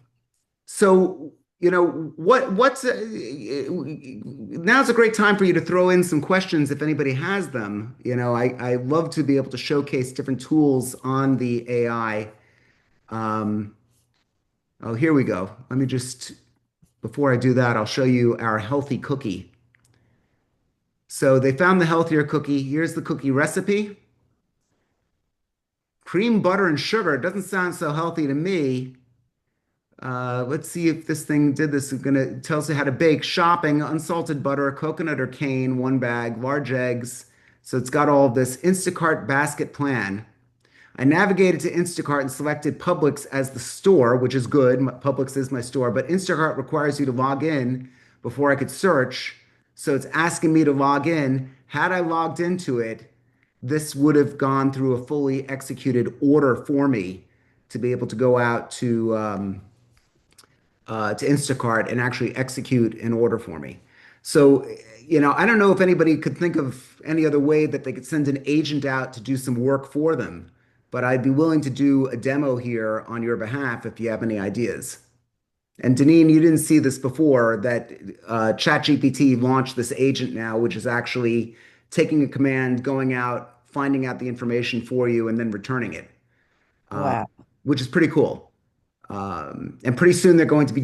so what's now's a great time for you to throw in some questions if anybody has them. I love to be able to showcase different tools on the AI. Um, oh, here we go. Let me just Before I do that, I'll show you our healthy cookie. So they found the healthier cookie. Here's the cookie recipe. Cream, butter, and sugar. It doesn't sound so healthy to me. Let's see if this thing did this. It's gonna tells you how to bake. Shopping, unsalted butter, coconut or cane, 1 bag, large eggs. So it's got all of this Instacart basket plan. I navigated to Instacart and selected Publix as the store, which is good. Publix is my store, but Instacart requires you to log in before I could search. So it's asking me to log in. Had I logged into it, this would have gone through a fully executed order for me to be able to go out to Instacart and actually execute an order for me. So, I don't know if anybody could think of any other way that they could send an agent out to do some work for them, but I'd be willing to do a demo here on your behalf if you have any ideas. And Deneen, you didn't see this before, that ChatGPT launched this agent now, which is actually taking a command, going out, finding out the information for you, and then returning it, uh, Wow. which is pretty cool. And pretty soon they're going to be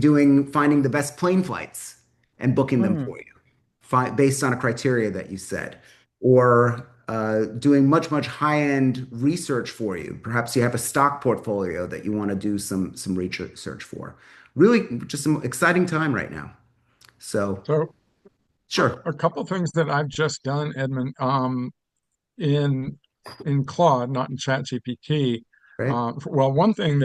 finding the best plane flights and booking them Hmm. for you, based on a criteria that you said, or doing much, much high-end research for you. Perhaps you have a stock portfolio that you want to do some research for. Really, just some exciting time right now. So, So sure. a couple things that I've just done, Edmund, in Claude, not in ChatGPT. Right? Well, one thing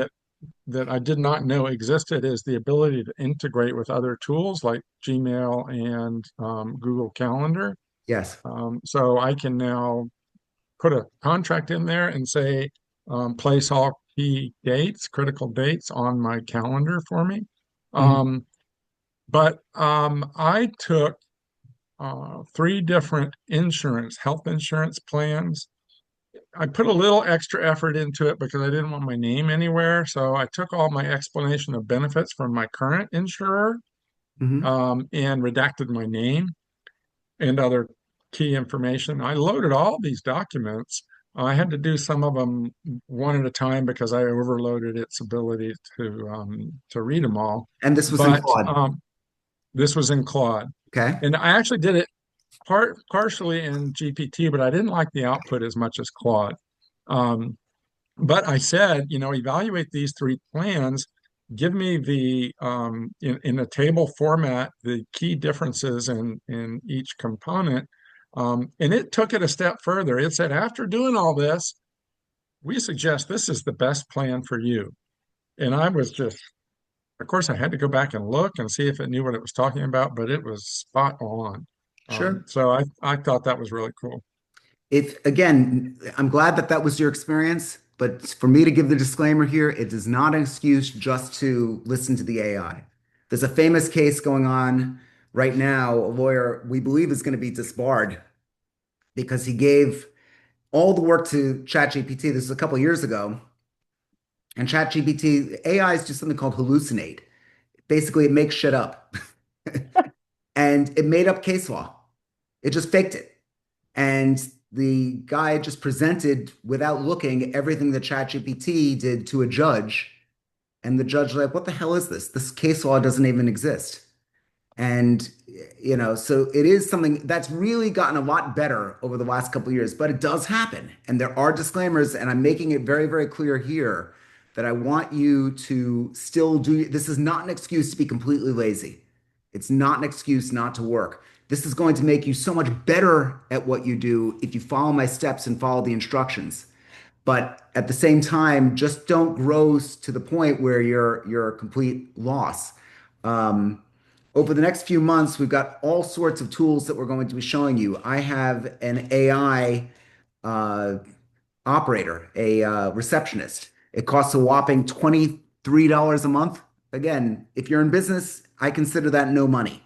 that I did not know existed is the ability to integrate with other tools like Gmail and Google Calendar. Yes. So I can now put a contract in there and say, place all key dates, critical dates on my calendar for me. Mhm. But I took three different health insurance plans. I put a little extra effort into it because I didn't want my name anywhere. So I took all my explanation of benefits from my current insurer Mhm. and redacted my name and other key information. I loaded all these documents I had to do some of them one at a time because I overloaded its ability to read them all. And this was in But Claude. this was in Claude, Okay. and I actually did it partially in GPT, but I didn't like the output as much as Claude. Um, but I said, evaluate these three plans. Give me in a table format the key differences in each component. And it took it a step further. It said, after doing all this, we suggest this is the best plan for you. And I was just, of course, I had to go back and look and see if it knew what it was talking about, but it was spot on. Sure. So I thought that was really cool. If again, I'm glad that that was your experience, but for me to give the disclaimer here, it is not an excuse just to listen to the AI. There's a famous case going on right now. A lawyer we believe is going to be disbarred because he gave all the work to ChatGPT. This is a couple of years ago, and ChatGPT AI is just something called hallucinate. Basically, it makes shit up, and it made up case law. It just faked it. And the guy just presented without looking everything that ChatGPT did to a judge. And the judge was like, what the hell is this? This case law doesn't even exist. And, so it is something that's really gotten a lot better over the last couple of years, but it does happen. And there are disclaimers, and I'm making it very, very clear here that I want you to still do. This is not an excuse to be completely lazy. It's not an excuse not to work. This is going to make you so much better at what you do if you follow my steps and follow the instructions. But at the same time, just don't grow to the point where you're a complete loss. Over the next few months, we've got all sorts of tools that we're going to be showing you. I have an AI operator, a receptionist. It costs a whopping $23 a month. Again, if you're in business, I consider that no money.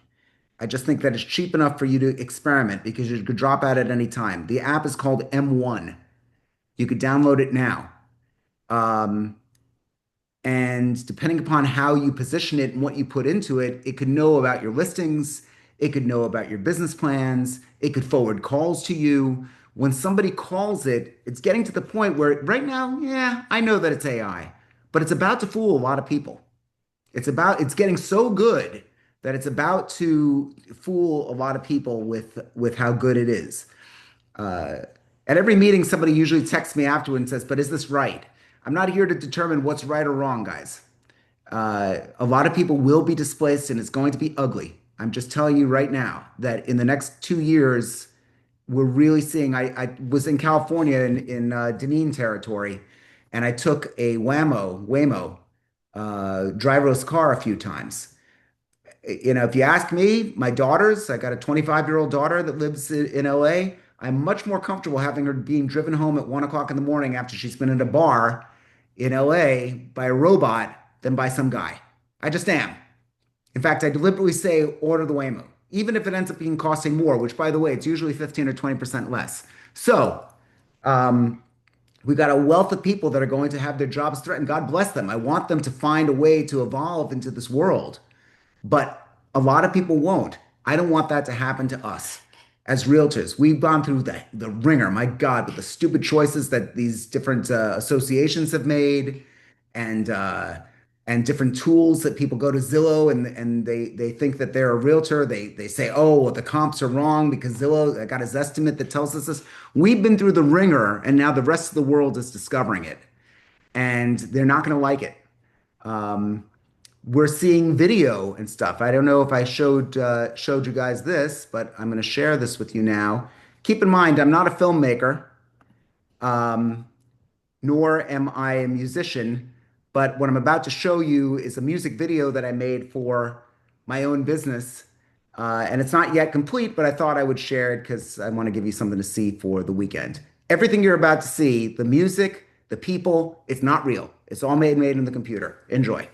I just think that it's cheap enough for you to experiment because you could drop out at any time. The app is called M1. You could download it now. And depending upon how you position it and what you put into it, it could know about your listings. It could know about your business plans. It could forward calls to you. When somebody calls it, it's getting to the point where right now, yeah, I know that it's AI, but it's about to fool a lot of people. It's getting so good that it's about to fool a lot of people with how good it is. At every meeting, somebody usually texts me afterward and says, but is this right? I'm not here to determine what's right or wrong, guys. A lot of people will be displaced and it's going to be ugly. I'm just telling you right now that in the next 2 years, we're really seeing. I was in California in Deneen territory, and I took a Waymo driverless car a few times. If you ask me, my daughters, I got a 25-year-old daughter that lives in LA. I'm much more comfortable having her being driven home at 1 o'clock in the morning after she's been in a bar in LA by a robot than by some guy. I just am. In fact, I deliberately say order the Waymo, even if it ends up being costing more, which by the way, it's usually 15 or 20% less. So, we've got a wealth of people that are going to have their jobs threatened. God bless them. I want them to find a way to evolve into this world. But a lot of people won't. I don't want that to happen to us as realtors. We've gone through the ringer, my God, with the stupid choices that these different associations have made and different tools that people go to Zillow and they think that they're a realtor. They say, oh, well, the comps are wrong because Zillow got his estimate that tells us this. We've been through the ringer and now the rest of the world is discovering it and they're not going to like it. We're seeing video and stuff. I don't know if I showed you guys this, but I'm going to share this with you now. Keep in mind, I'm not a filmmaker, nor am I a musician, but what I'm about to show you is a music video that I made for my own business. And it's not yet complete, but I thought I would share it because I want to give you something to see for the weekend. Everything you're about to see, the music, the people, it's not real. It's all made in the computer. Enjoy.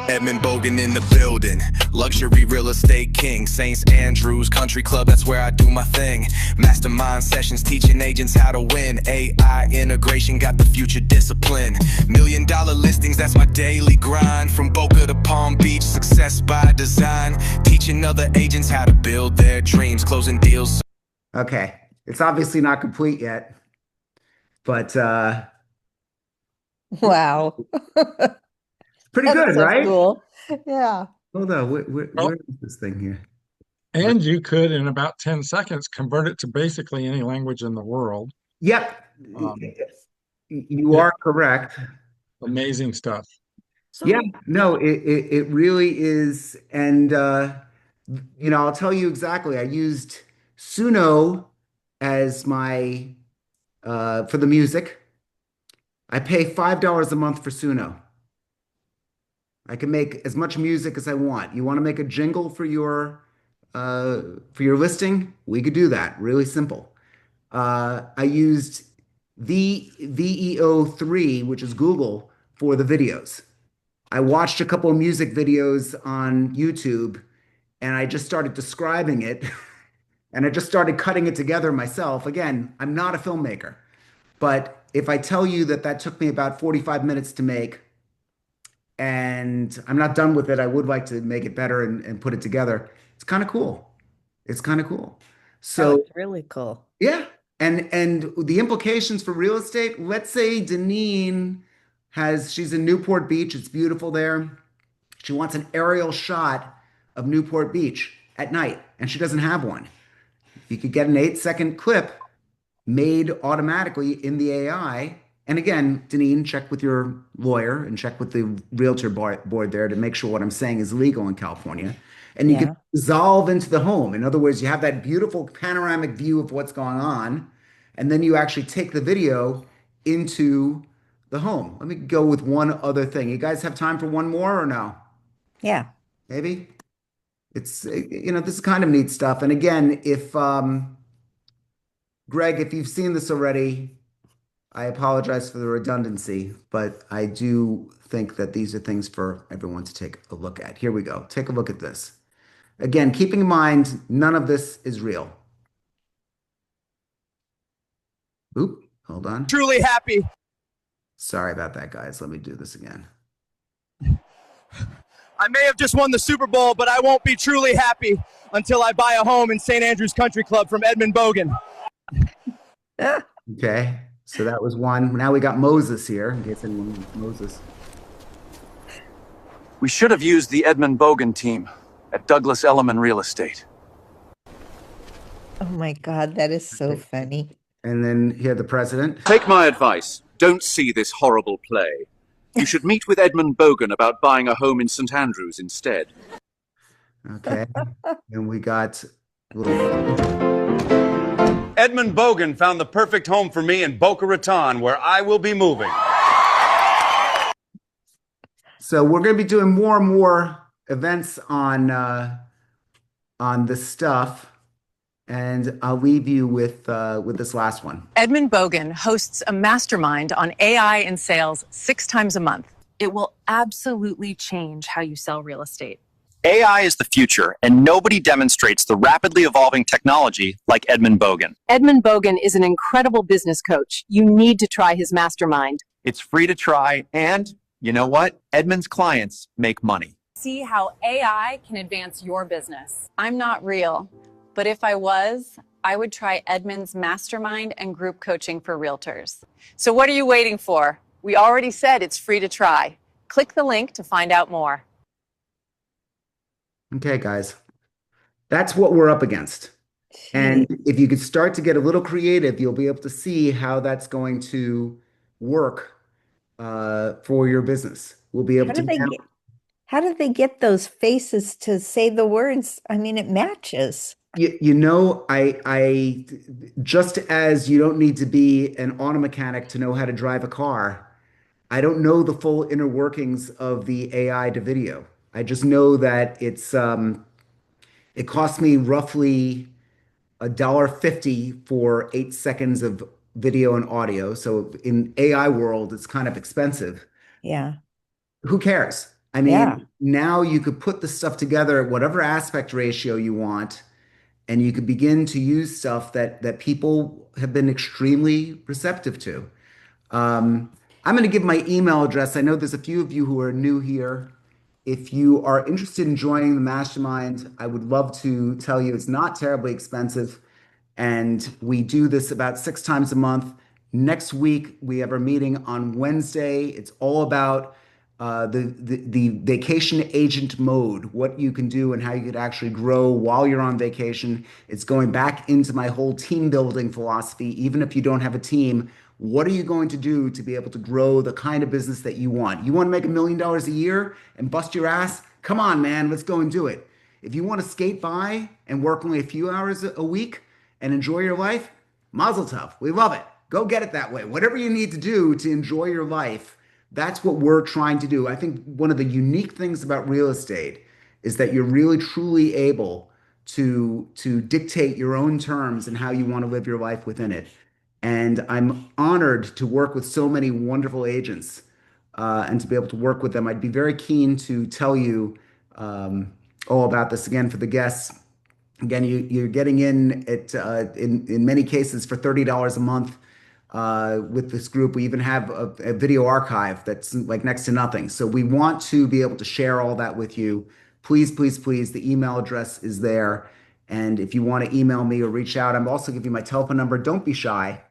Edmund Bogen in the building, luxury real estate king, St. Andrews Country Club, that's where I do my thing. Mastermind sessions teaching agents how to win. AI integration got the future discipline. $1 million listings, that's my daily grind. From Boca to Palm Beach, success by design. Teaching other agents how to build their dreams, closing deals. Okay, it's obviously not complete yet, but Wow. pretty That's good, so right? cool. Yeah. Hold on, where Well, is this thing here? and you could, in about 10 seconds, convert it to basically any language in the world. Yep, Um, you yeah, are correct. amazing stuff. Yeah, no, it really is. And I'll tell you exactly. I used Suno as my for the music. I pay $5 a month for Suno. I can make as much music as I want. You want to make a jingle for your listing? We could do that. Really simple. I used VEO3, which is Google, for the videos. I watched a couple of music videos on YouTube and I just started describing it and I just started cutting it together myself. Again, I'm not a filmmaker, but if I tell you that that took me about 45 minutes to make and I'm not done with it, I would like to make it better and put it together. It's kind of cool. It's kind of cool. Oh, So it's really cool. yeah, and the implications for real estate, let's say Deneen she's in Newport Beach, it's beautiful there. She wants an aerial shot of Newport Beach at night, and she doesn't have one. You could get an 8-second clip made automatically in the AI. And again, Deneen, check with your lawyer and check with the realtor board there to make sure what I'm saying is legal in California. And you can Yeah. dissolve into the home. In other words, you have that beautiful panoramic view of what's going on, and then you actually take the video into the home. Let me go with one other thing. You guys have time for one more or no? Yeah. Maybe? This is kind of neat stuff. And again, if Greg, if you've seen this already, I apologize for the redundancy, but I do think that these are things for everyone to take a look at. Here we go. Take a look at this. Again, keeping in mind, none of this is real. Oop, hold on. Truly happy. Sorry about that, guys. Let me do this again. I may have just won the Super Bowl, but I won't be truly happy until I buy a home in St. Andrews Country Club from Edmund Bogen. Okay, so that was one. Now we got Moses here, in case anyone knows Moses. We should have used the Edmund Bogen team at Douglas Elliman Real Estate. Oh my God, that is so funny. And then here, the president. Take my advice. Don't see this horrible play. You should meet with Edmund Bogen about buying a home in St. Andrews instead. Okay, and we got little. Edmund Bogen found the perfect home for me in Boca Raton, where I will be moving. So we're going to be doing more and more events on this stuff, and I'll leave you with this last one. Edmund Bogen hosts a mastermind on AI and sales 6 times a month. It will absolutely change how you sell real estate. AI is the future, and nobody demonstrates the rapidly evolving technology like Edmund Bogen. Edmund Bogen is an incredible business coach. You need to try his mastermind. It's free to try, and you know what? Edmund's clients make money. See how AI can advance your business. I'm not real, but if I was, I would try Edmund's mastermind and group coaching for realtors. So what are you waiting for? We already said it's free to try. Click the link to find out more. Okay, guys, that's what we're up against. And if you could start to get a little creative, you'll be able to see how that's going to work for your business. We'll be able How did they get those faces to say the words? I mean, it matches. I just as you don't need to be an auto mechanic to know how to drive a car, I don't know the full inner workings of the AI to video. I just know that it cost me roughly $1.50 for 8 seconds of video and audio. So in AI world, it's kind of expensive. Yeah. Who cares? I Yeah. mean, now you could put the stuff together at whatever aspect ratio you want, and you could begin to use stuff that people have been extremely receptive to. I'm going to give my email address. I know there's a few of you who are new here. If you are interested in joining the mastermind, I would love to tell you it's not terribly expensive. And we do this about 6 times a month. Next week, we have our meeting on Wednesday. It's all about the vacation agent mode, what you can do and how you could actually grow while you're on vacation. It's going back into my whole team building philosophy. Even if you don't have a team, what are you going to do to be able to grow the kind of business that you want? You want to make $1 million a year and bust your ass? Come on, man, let's go and do it. If you want to skate by and work only a few hours a week and enjoy your life, mazel tov. We love it. Go get it that way. Whatever you need to do to enjoy your life, that's what we're trying to do. I think one of the unique things about real estate is that you're really truly able to dictate your own terms and how you want to live your life within it. And I'm honored to work with so many wonderful agents and to be able to work with them. I'd be very keen to tell you all about this again for the guests. Again, you're getting in at in many cases for $30 a month with this group. We even have a video archive that's like next to nothing. So we want to be able to share all that with you. Please, please, please. The email address is there. And if you want to email me or reach out, I'm also giving you my telephone number. Don't be shy.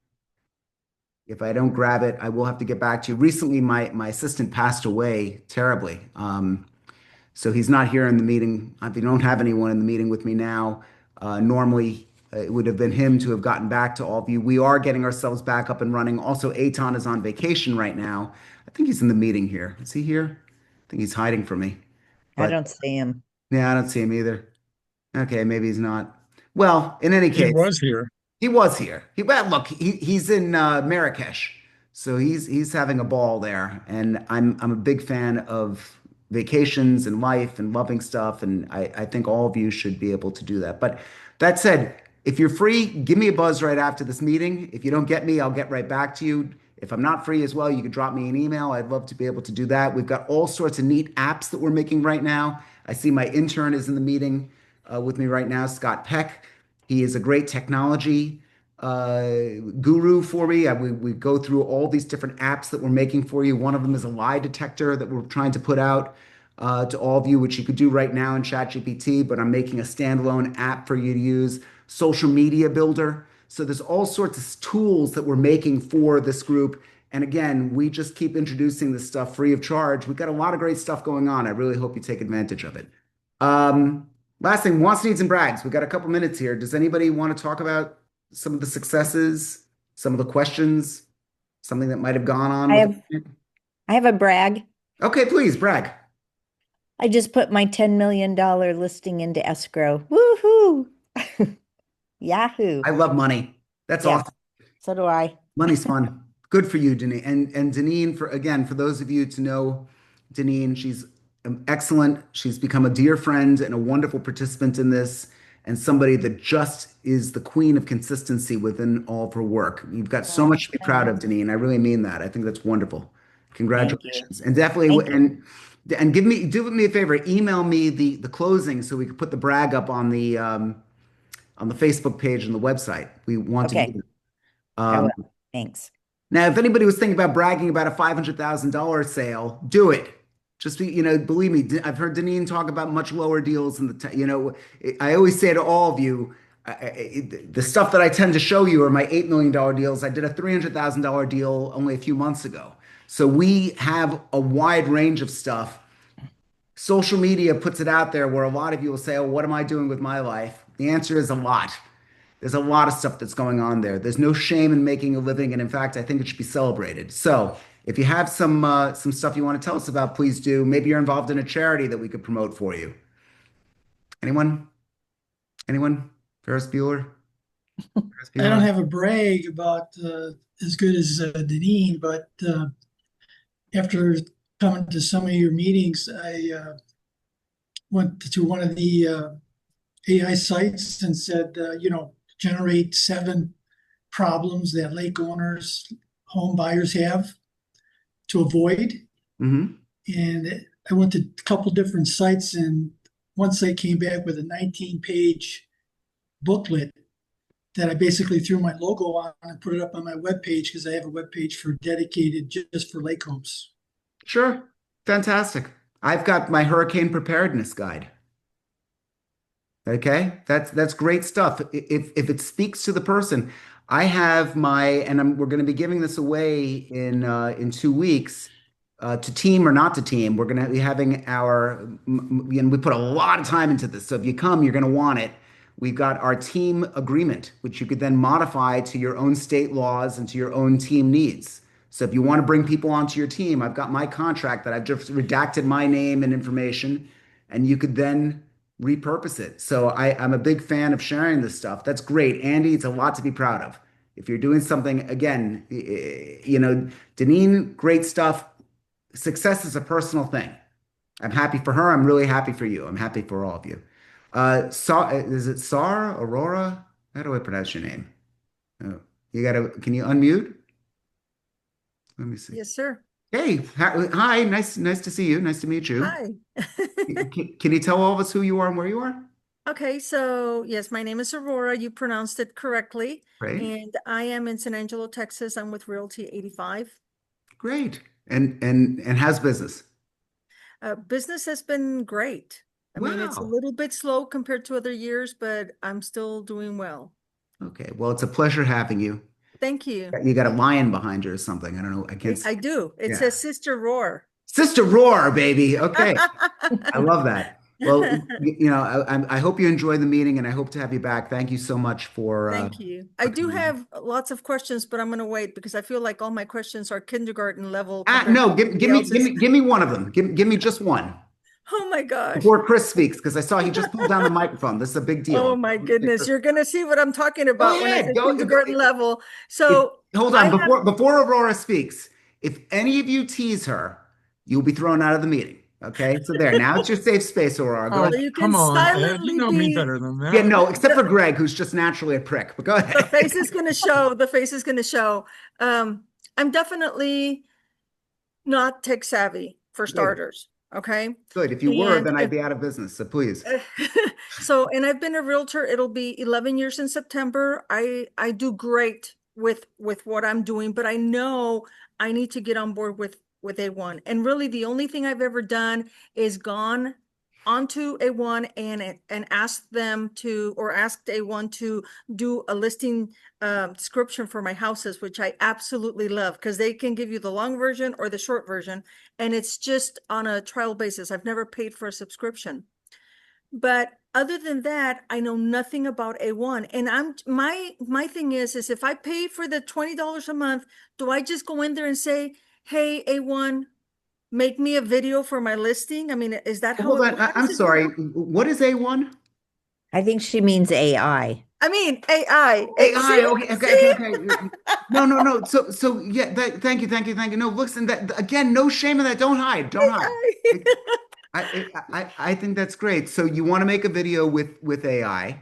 If I don't grab it, I will have to get back to you. Recently, my assistant passed away terribly. So he's not here in the meeting. I don't have anyone in the meeting with me now. Normally, it would have been him to have gotten back to all of you. We are getting ourselves back up and running. Also, Eitan is on vacation right now. I think he's in the meeting here. Is he here? I think he's hiding from me. I But don't see him. yeah, I don't see him either. Okay, maybe he's not. Well, in any He case, was here. he was here. Well, look, he's in Marrakesh, so he's having a ball there, and I'm a big fan of vacations and life and loving stuff, and I think all of you should be able to do that. But that said, if you're free, give me a buzz right after this meeting. If you don't get me, I'll get right back to you. If I'm not free as well, you can drop me an email. I'd love to be able to do that. We've got all sorts of neat apps that we're making right now. I see my intern is in the meeting with me right now, Scott Peck. He is a great technology guru for me. We go through all these different apps that we're making for you. One of them is a lie detector that we're trying to put out to all of you, which you could do right now in ChatGPT, but I'm making a standalone app for you to use. Social media builder. So there's all sorts of tools that we're making for this group. And again, we just keep introducing this stuff free of charge. We've got a lot of great stuff going on. I really hope you take advantage of it. Last thing, wants, needs, and brags. We've got a couple minutes here. Does anybody want to talk about some of the successes, some of the questions, something that might have gone on? I have a brag. Okay, please brag. I just put my $10 million listing into escrow. Woohoo! Yahoo! I love money. That's awesome. So do I. Money's fun. Good for you, Deneen. And Deneen, for those of you to know Deneen, she's excellent. She's become a dear friend and a wonderful participant in this, and somebody that just is the queen of consistency within all of her work. You've got so much to be proud of, Deneen. I really mean that. I think that's wonderful. Congratulations. And definitely, and do me a favor, email me the closing so we can put the brag up on the Facebook page and the website. We want to do that. Thanks. Now, if anybody was thinking about bragging about a $500,000 sale, do it. Just believe me, I've heard Deneen talk about much lower deals in I always say to all of you, the stuff that I tend to show you are my $8 million deals. I did a $300,000 deal only a few months ago. So we have a wide range of stuff. Social media puts it out there where a lot of you will say, oh, what am I doing with my life? The answer is a lot. There's a lot of stuff that's going on there. There's no shame in making a living. And in fact, I think it should be celebrated. So if you have some stuff you want to tell us about, please do. Maybe you're involved in a charity that we could promote for you. Anyone? Ferris Bueller? I don't have a brag about as good as Deneen, but after coming to some of your meetings, I went to one of the AI sites and said, generate 7 problems that lake owners, home buyers have to avoid. Mm-hmm. And I went to a couple different sites, and one site came back with a 19-page booklet that I basically threw my logo on and put it up on my webpage because I have a webpage for dedicated just for lake homes. Sure. Fantastic. I've got my hurricane preparedness guide. Okay, that's great stuff. If it speaks to the person, I have we're going to be giving this away in 2 weeks to team or not to team. We're going to be having and we put a lot of time into this. So if you come, you're going to want it. We've got our team agreement, which you could then modify to your own state laws and to your own team needs. So if you want to bring people onto your team, I've got my contract that I've just redacted my name and information, and you could then repurpose it. So I'm a big fan of sharing this stuff. That's great. Andy, it's a lot to be proud of. If you're doing something, again, Deneen, great stuff. Success is a personal thing. I'm happy for her. I'm really happy for you. I'm happy for all of you. Is it Sar, Aurora? How do I pronounce your name? Oh, can you unmute? Let me see. Yes, sir. Hey, hi, nice to see you. Nice to meet you. Hi. Can you tell all of us who you are and where you are? Okay, so yes, my name is Aurora. You pronounced it correctly. Great. And I am in San Angelo, Texas. I'm with Realty 85. Great. And how's business? Business has been great. I mean, it's a Wow. little bit slow compared to other years, but I'm still doing well. Okay. Well, it's a pleasure having you. Thank you. You got a lion behind you or something. I don't know. I can't see. I do. It Yeah. says Sister Roar. Sister Roar, baby. Okay. I love that. Well, I hope you enjoy the meeting, and I hope to have you back. Thank you so much for. Thank you. I do have lots of questions, but I'm going to wait because I feel like all my questions are kindergarten level. No, give me one of them. Give me just one. Oh my gosh. Before Chris speaks, because I saw he just pulled down the microphone. This is a big deal. Oh my goodness. You're going to see what I'm talking about when I say kindergarten level. So hold on. Before Aurora speaks, if any of you tease her, you'll be thrown out of the meeting. Okay, so there. Now it's your safe space, Aurora. Go ahead. You Come can on, Ed, silently you know be... me better than that. Yeah, no, except for Greg, who's just naturally a prick. But go ahead. The face is going to show. The face is going to show. I'm definitely not tech savvy for starters. Okay. Good. If you were, then I'd be out of business. So please. So, and I've been a realtor. It'll be 11 years in September. I do great with what I'm doing, but I know I need to get on board with A1. And really the only thing I've ever done is gone onto A1 and asked them to, or asked A1 to do a listing description for my houses, which I absolutely love because they can give you the long version or the short version. And it's just on a trial basis. I've never paid for a subscription. But other than that, I know nothing about A1. And my thing is if I pay for the $20 a month, do I just go in there and say, hey, A1, make me a video for my listing? I mean, is that how it works? I'm sorry. What is A1? I think she means AI. I mean, AI. AI. Okay. No. So yeah. Thank you. No, listen. That again. No shame in that. Don't hide. I think that's great. So you want to make a video with AI?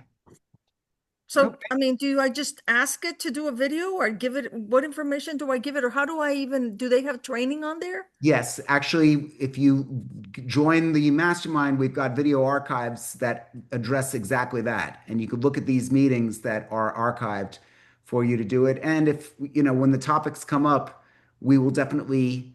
So, okay. I mean, do I just ask it to do a video or give it, what information do I give it? Or how do I even, do they have training on there? Yes, actually, if you join the mastermind, we've got video archives that address exactly that. And you could look at these meetings that are archived for you to do it. And if, when the topics come up, we will definitely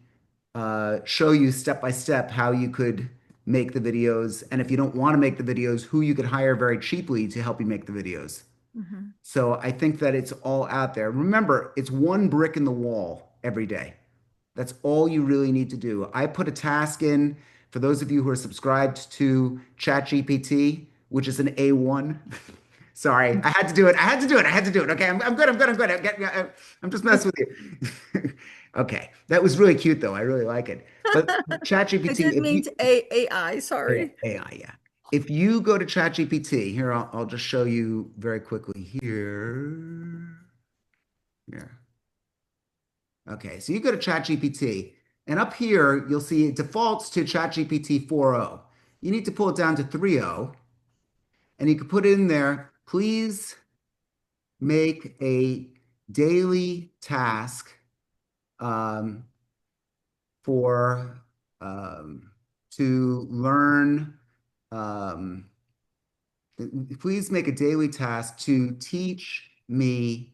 show you step by step how you could make the videos. And if you don't want to make the videos, who you could hire very cheaply to help you make the videos. Mm-hmm. So I think that it's all out there. Remember, it's one brick in the wall every day. That's all you really need to do. I put a task in for those of you who are subscribed to ChatGPT, which is an A1. Sorry, I had to do it. Okay, I'm good. I'm just messing with you. Okay, that was really cute though. I really like it. But ChatGPT. It just means AI. Sorry. AI, yeah. If you go to ChatGPT, here, I'll just show you very quickly here. Okay, so you go to ChatGPT, and up here, you'll see it defaults to ChatGPT 4.0. You need to pull it down to 3.0, and you can put in there, please make a daily task for to learn, please make a daily task to teach me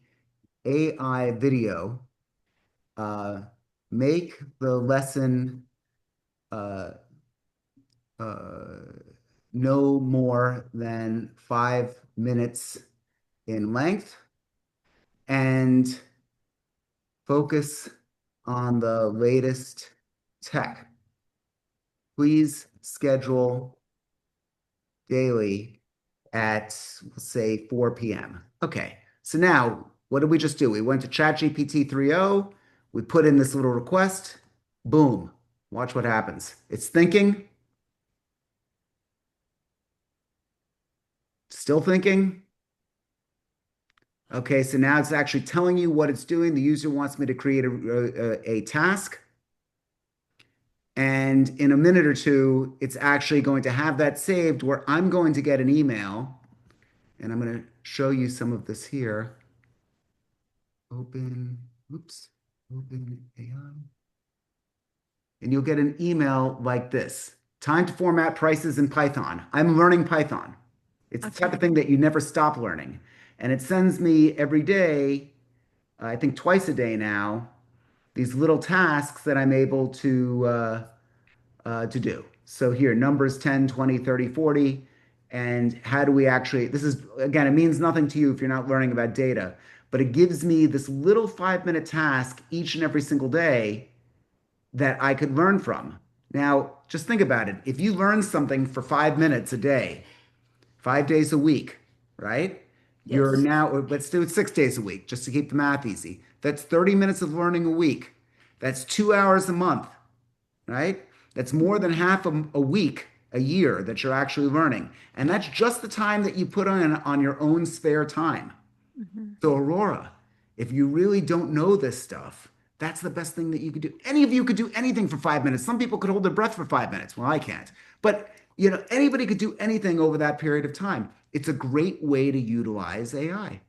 AI video. Make the lesson uh, no more than 5 minutes in length and focus on the latest tech. Please schedule daily at, let's say, 4 p.m. Okay, so now what did we just do? We went to ChatGPT 3.0, we put in this little request, boom, watch what happens. It's thinking, still thinking. Okay, so now it's actually telling you what it's doing. The user wants me to create a task. And in a minute or two, it's actually going to have that saved where I'm going to get an email. And I'm going to show you some of this here. Open AI. And you'll get an email like this. Time to format prices in Python. I'm learning Python. It's the type of thing that you never stop learning. And it sends me every day, I think twice a day now, these little tasks that I'm able to do. So here, numbers 10, 20, 30, 40. And how do we actually, this is, again, it means nothing to you if you're not learning about data, but it gives me this little 5-minute task each and every single day that I could learn from. Now, just think about it. If you learn something for 5 minutes a day, 5 days a week, right? You're now, let's do it 6 days a week, just to keep the math easy. That's 30 minutes of learning a week. That's 2 hours a month, right? That's more than half a week, a year that you're actually learning. And that's just the time that you put on your own spare time. So Aurora, if you really don't know this stuff, that's the best thing that you could do. Any of you could do anything for 5 minutes. Some people could hold their breath for 5 minutes. Well, I can't. But you know, anybody could do anything over that period of time. It's a great way to utilize AI.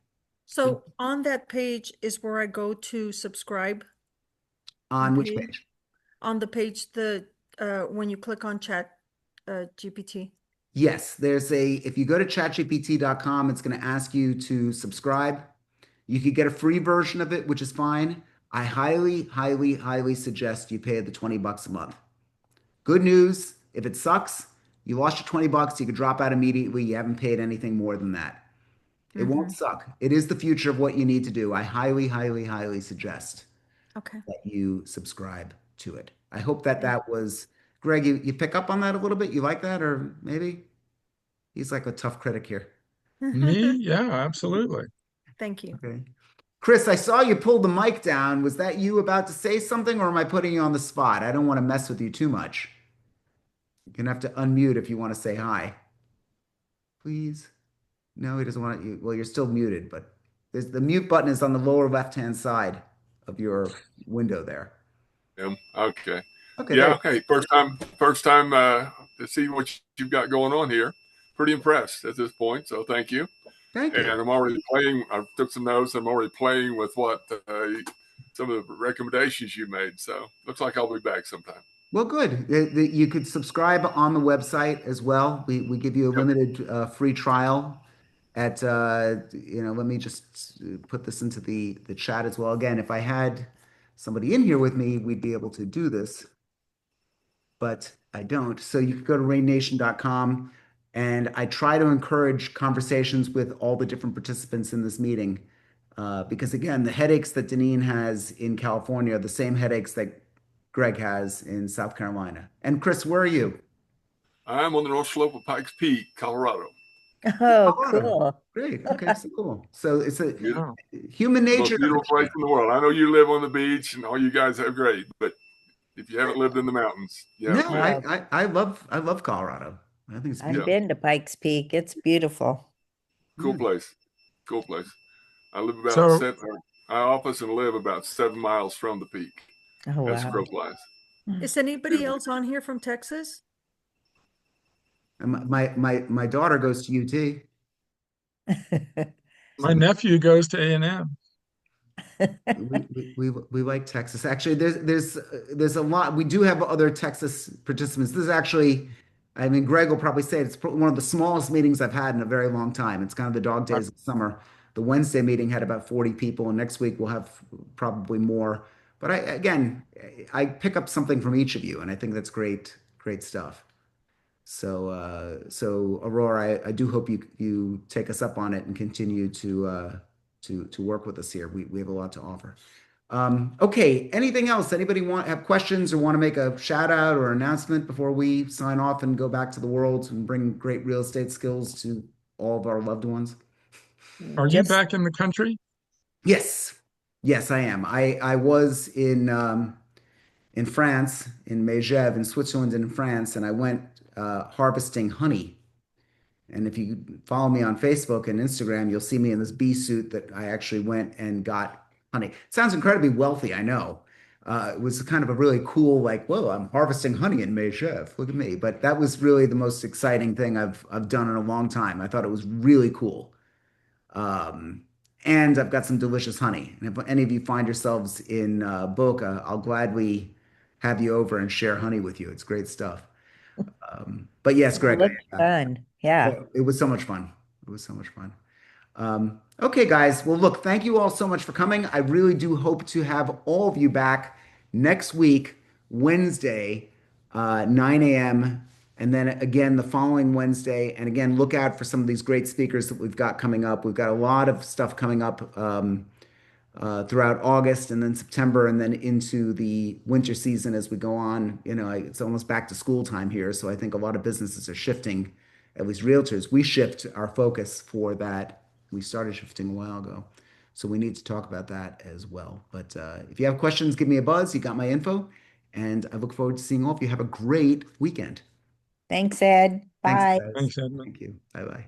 So on that page is where I go to subscribe. On which page? On the page, when you click on Chat GPT. Yes, if you go to chatgpt.com, it's going to ask you to subscribe. You could get a free version of it, which is fine. I highly, highly, highly suggest you pay the $20 a month. Good news, if it sucks, you lost your $20, you could drop out immediately. You haven't paid anything more than that. It won't suck. It is the future of what you need to do. I highly, highly, highly suggest that you subscribe to it. I hope that was, Greg, you pick up on that a little bit? You like that? Or maybe? He's like a tough critic here. Me? Yeah, absolutely. Thank you. Okay. Chris, I saw you pull the mic down. Was that you about to say something, or am I putting you on the spot? I don't want to mess with you too much. You're going to have to unmute if you want to say hi. Please. No, he doesn't want you. Well, you're still muted, but the mute button is on the lower left-hand side of your window there. Okay. Okay. Yeah. Okay. First time to see what you've got going on here. Pretty impressed at this point. So thank you. Thank you. And I'm already playing. I took some notes. I'm already playing with what some of the recommendations you made. So looks like I'll be back sometime. Well, good. You could subscribe on the website as well. We give you a limited free trial at, let me just put this into the chat as well. Again, if I had somebody in here with me, we'd be able to do this, but I don't. So you could go to rainnation.com, and I try to encourage conversations with all the different participants in this meeting, because again, the headaches that Deneen has in California are the same headaches that Greg has in South Carolina. And Chris, where are you? I'm on the North Slope of Pikes Peak, Colorado. Oh, cool. Great. Okay, so cool. So it's a human nature. Most beautiful place in the world. I know you live on the beach and all you guys have great, but if you haven't lived in the mountains, I love Colorado. I think it's I've been to Pikes Peak. It's beautiful. Cool place. Cool place. I live about our office and live about 7 miles from the peak. Oh, wow. As crow flies. Is anybody else on here from Texas? My daughter goes to UT. My nephew goes to A&M. We like Texas. Actually, there's a lot. We do have other Texas participants. This is actually, I mean, Greg will probably say it's one of the smallest meetings I've had in a very long time. It's kind of the dog days of summer. The Wednesday meeting had about 40 people, and next week we'll have probably more. But I pick up something from each of you, and I think that's great stuff. So Aurora, I do hope you take us up on it and continue to work with us here. We have a lot to offer. Okay, anything else? Anybody have questions or want to make a shout out or announcement before we sign off and go back to the world and bring great real estate skills to all of our loved ones? Are you back in the country? Yes. Yes, I am. I was in France, in Megève, in Switzerland and in France, and I went harvesting honey. And if you follow me on Facebook and Instagram, you'll see me in this bee suit that I actually went and got honey. It sounds incredibly wealthy, I know. It was kind of a really cool, like, whoa, I'm harvesting honey in Megève. Look at me. But that was really the most exciting thing I've done in a long time. I thought it was really cool. And I've got some delicious honey. And if any of you find yourselves in Boca, I'll gladly have you over and share honey with you. It's great stuff. But yes, Greg. Fun. Yeah. It was so much fun. It was so much fun. Okay, guys. Well, look, thank you all so much for coming. I really do hope to have all of you back next week, Wednesday, 9 a.m. And then again, the following Wednesday. And again, look out for some of these great speakers that we've got coming up. We've got a lot of stuff coming up throughout August and then September and then into the winter season as we go on. You know, it's almost back to school time here. So I think a lot of businesses are shifting, at least realtors. We shift our focus for that. We started shifting a while ago. So we need to talk about that as well. But if you have questions, give me a buzz. You got my info. And I look forward to seeing all of you. Have a great weekend. Thanks, Ed. Bye. Thanks, Ed. Thank you. Bye-bye.